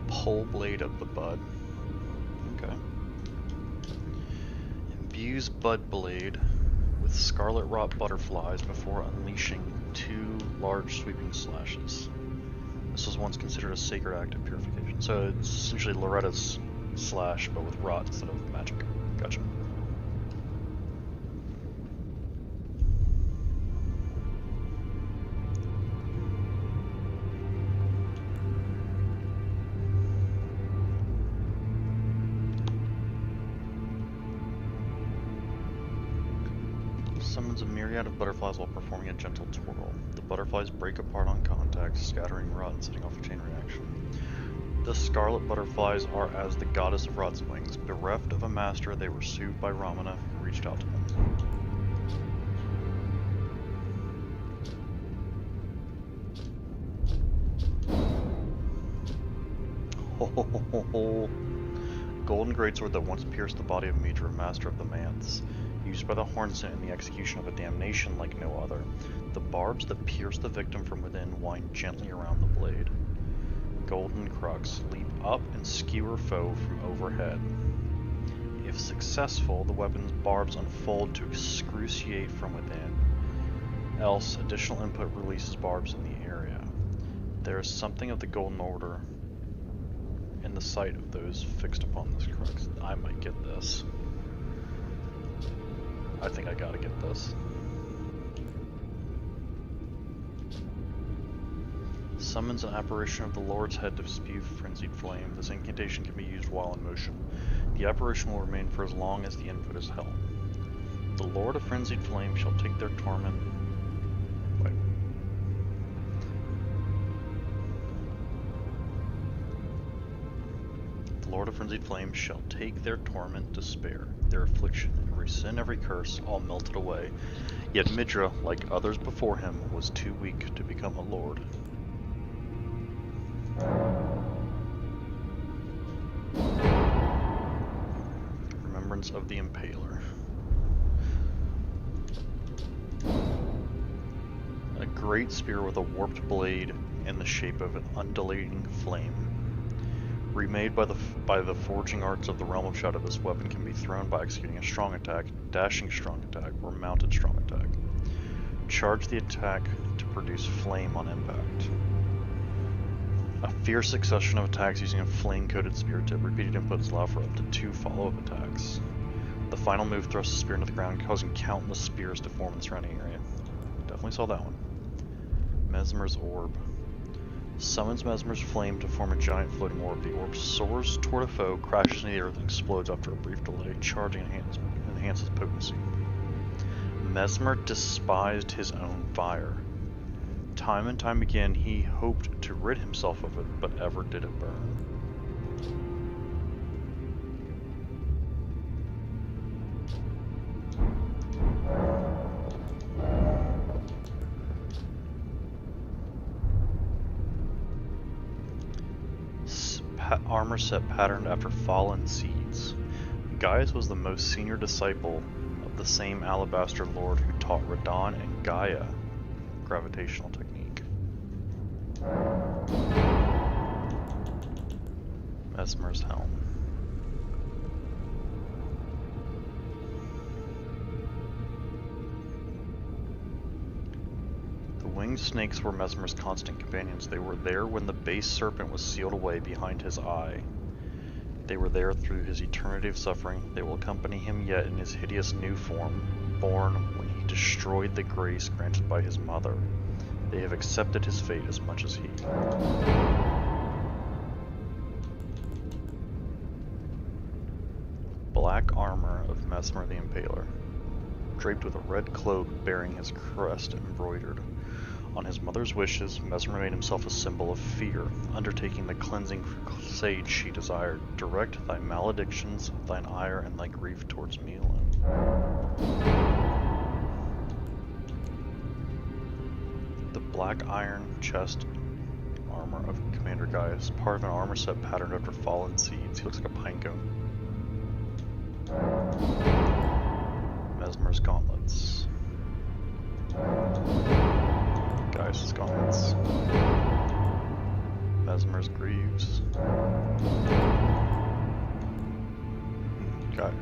A: Pole blade of the bud. Okay. Imbues bud blade with scarlet rot butterflies before unleashing 2 large sweeping slashes. This was once considered a sacred act of purification. So it's essentially Loretta's slash, but with rot instead of magic. Gotcha. Summons a myriad of butterflies while performing a gentle twirl. The butterflies break apart on contact, scattering rot and setting off a chain reaction. The scarlet butterflies are as the goddess of rot's wings. Bereft of a master, they were soothed by Ramana, who reached out to them. Golden greatsword that once pierced the body of Midra, master of the Manths. Used by the Hornsent in the execution of a damnation like no other. The barbs that pierce the victim from within wind gently around the blade. Golden crux leap up and skewer foe from overhead. If successful, the weapon's barbs unfold to excruciate from within. Else, additional input releases barbs in the area. There is something of the Golden Order in the sight of those fixed upon this crux. I might get this. I think I gotta get this. Summons an apparition of the Lord's head to spew frenzied flame. This incantation can be used while in motion. The apparition will remain for as long as the input is held. The Lord of Frenzied Flame shall take their torment. Wait. The Lord of Frenzied Flame shall take their torment to spare, their affliction, every sin, every curse, all melted away. Yet Midra, like others before him, was too weak to become a lord. Remembrance of the Impaler. A great spear with a warped blade in the shape of an undulating flame. Remade by the forging arts of the Realm of Shadow, this weapon can be thrown by executing a strong attack, dashing strong attack, or mounted strong attack. Charge the attack to produce flame on impact. A fierce succession of attacks using a flame-coated spear tip. Repeated inputs allow for up to 2 follow-up attacks. The final move thrusts the spear into the ground, causing countless spears to form in the surrounding area. Definitely saw that one. Mesmer's Orb. Summons Mesmer's Flame to form a giant floating orb. The orb soars toward a foe, crashes into the earth, and explodes after a brief delay. Charging enhances potency. Mesmer despised his own fire. Time and time again, he hoped to rid himself of it, but ever did it burn. Armor set patterned after fallen seeds. Gaius was the most senior disciple of the same Alabaster Lord who taught Radon and Gaia gravitational technique. Mesmer's Helm. The winged snakes were Mesmer's constant companions. They were there when the base serpent was sealed away behind his eye. They were there through his eternity of suffering. They will accompany him yet in his hideous new form, born when he destroyed the grace granted by his mother. They have accepted his fate as much as he. Black armor of Mesmer the Impaler, draped with a red cloak bearing his crest embroidered. On his mother's wishes, Mesmer made himself a symbol of fear, undertaking the cleansing crusade she desired. Direct thy maledictions, thine ire, and thy grief towards me alone. The black iron chest armor of Commander Gaius, part of an armor set patterned after fallen seeds. He looks like a pinecone. Mesmer's gauntlets. Geist's gauntlets. Mesmer's greaves.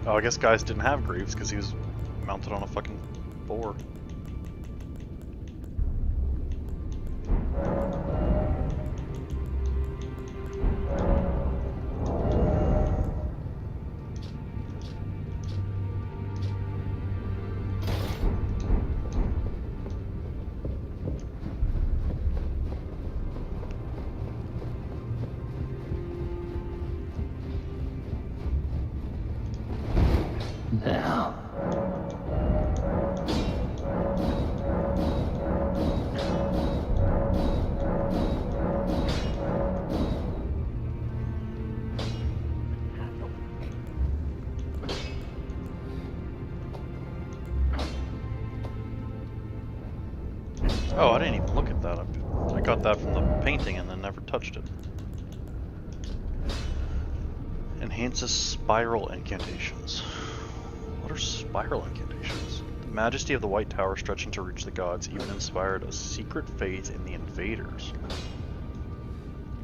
A: Oh, I guess Geist didn't have greaves because he was mounted on a fucking boar.
C: Now.
A: Oh, I didn't even look at that. I got that from the painting and then never touched it. Enhances spiral incantations. What are spiral incantations? The majesty of the White Tower stretching to reach the gods even inspired a secret faith in the invaders.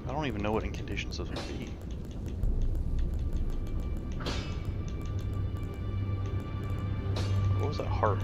A: I don't even know what incantations those would be. What was that heart?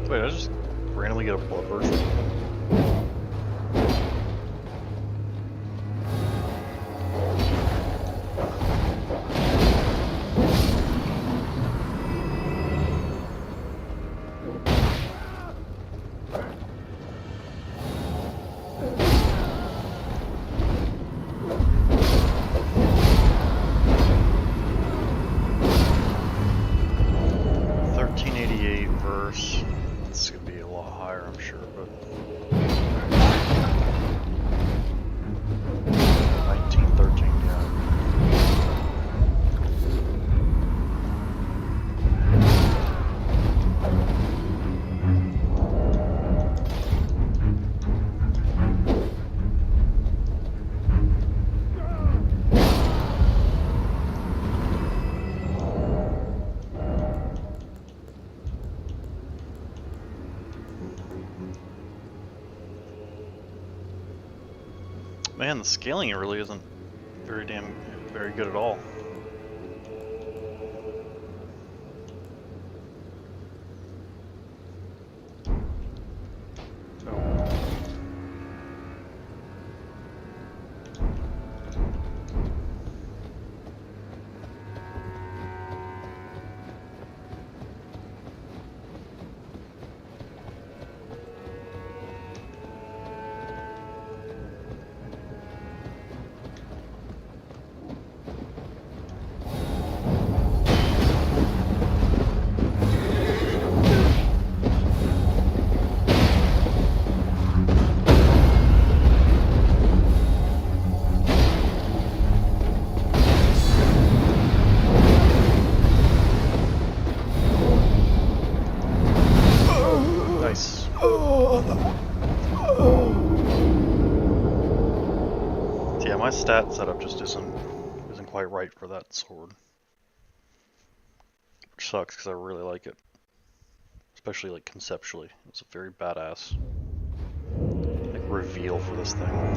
A: Wait, I just randomly get a blood burst. This could be a lot higher, I'm sure, but 1913, yeah. Man, the scaling really isn't very good at all. My stat setup just isn't quite right for that sword, which sucks because I really like it, especially like conceptually. It's a very badass like reveal for this thing.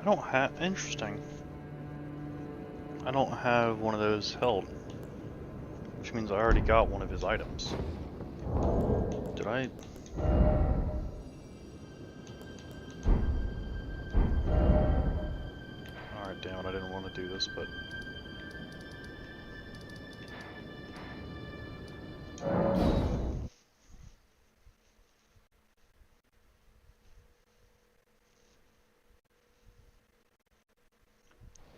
A: don't have... Interesting. I don't have one of those held. Which means I already got one of his items. Did I... Alright, damn it, I didn't want to do this, but...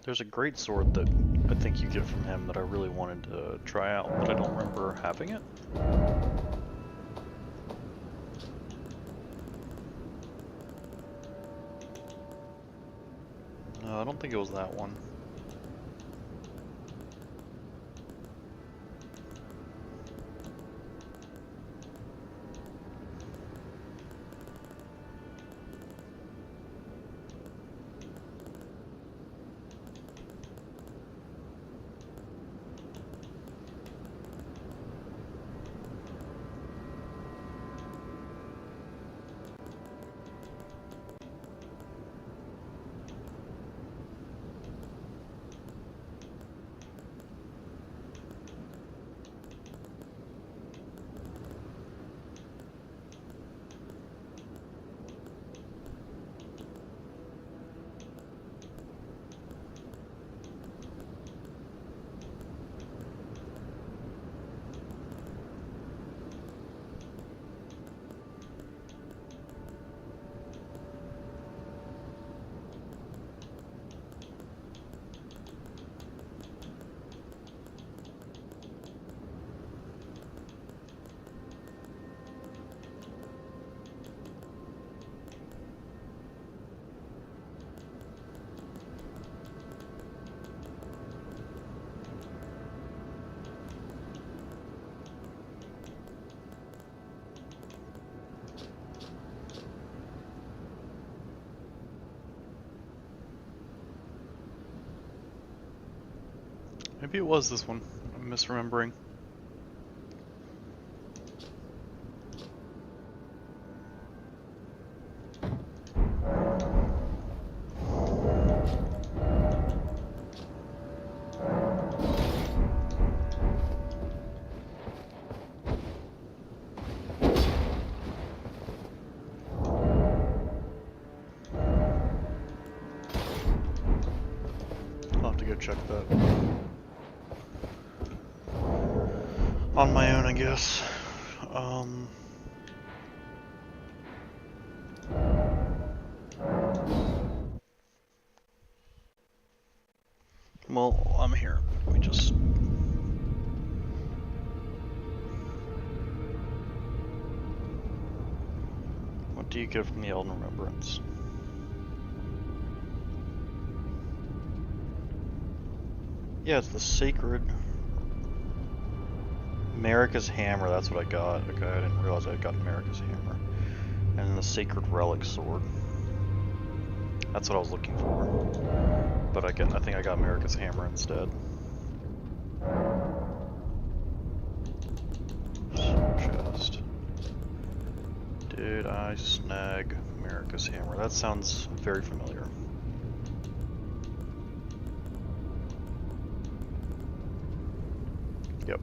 A: There's a great sword that I think you get from him that I really wanted to try out, but I don't remember having it. No, I don't think it was that one. Maybe it was this one. I'm misremembering. I'll have to go check that. On my own, I guess. Well, I'm here. Let me just... What do you get from the Elden Remembrance? Yeah, it's the Sacred... Marika's Hammer, that's what I got. Okay, I didn't realize I got Marika's Hammer. And then the Sacred Relic Sword. That's what I was looking for. But I think I got Marika's Hammer instead. Chest. Did I snag Marika's Hammer? That sounds very familiar. Yep.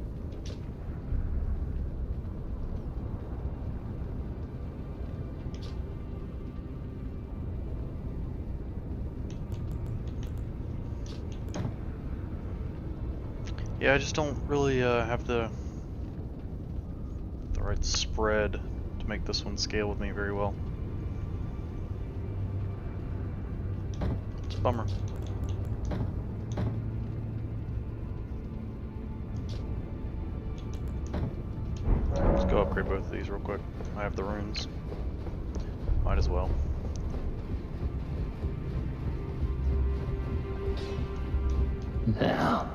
A: Yeah, I just don't really have the right spread to make this one scale with me very well. It's a bummer. Let's go upgrade both of these real quick. I have the runes. Might as well.
C: Now.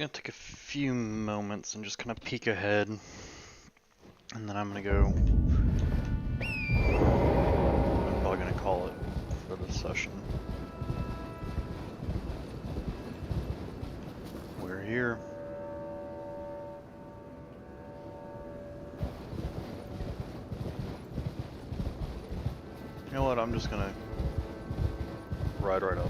A: gonna take a few moments and just kind of peek ahead, and then I'm gonna go. I'm probably gonna call it for this session. We're here. You know what? I'm just gonna ride right up.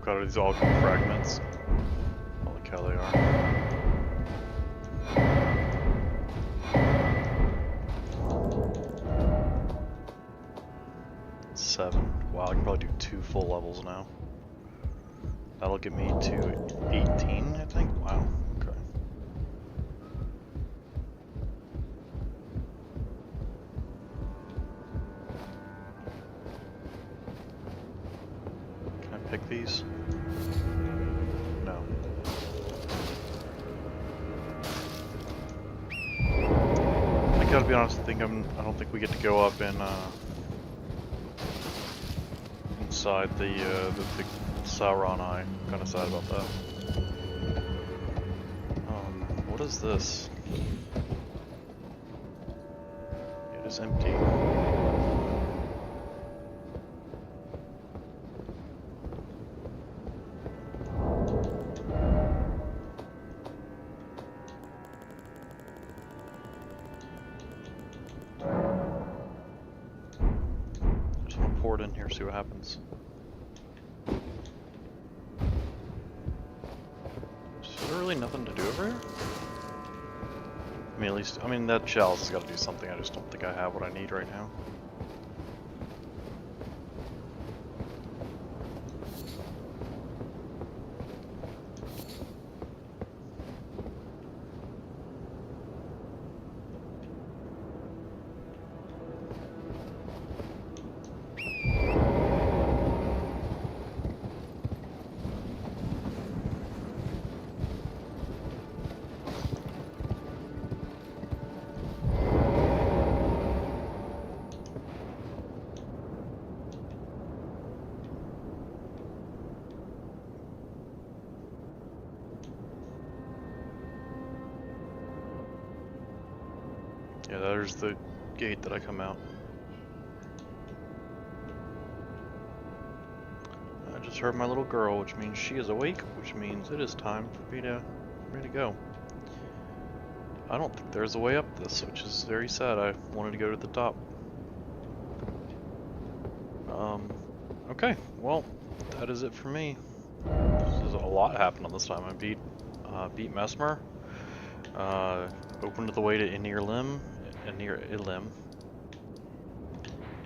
A: Got these all fragments. Holy cow, they are. Seven. Wow, I can probably do 2 full levels now. That'll get me to 18, I think. Wow. Okay. Can I pick these? No. I gotta be honest, I don't think we get to go up in inside the Sauron Eye. I'm kinda sad about that. What is this? It is empty. Pour it in here, see what happens. Is there really nothing to do over here? I mean, at least, that chalice has got to do something. I just don't think I have what I need right now. Yeah, there's the gate that I come out. I just heard my little girl, which means she is awake, which means it is time for me to go. I don't think there's a way up this, which is very sad. I wanted to go to the top. Okay, well, that is it for me. This is a lot happened on this time. I beat Mesmer, opened the way to Enir Ilim,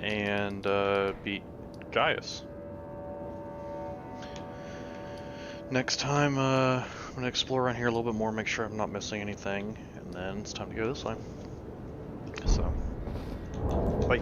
A: and beat Gaius. Next time, I'm gonna explore around here a little bit more, make sure I'm not missing anything, and then it's time to go this way. So, bye.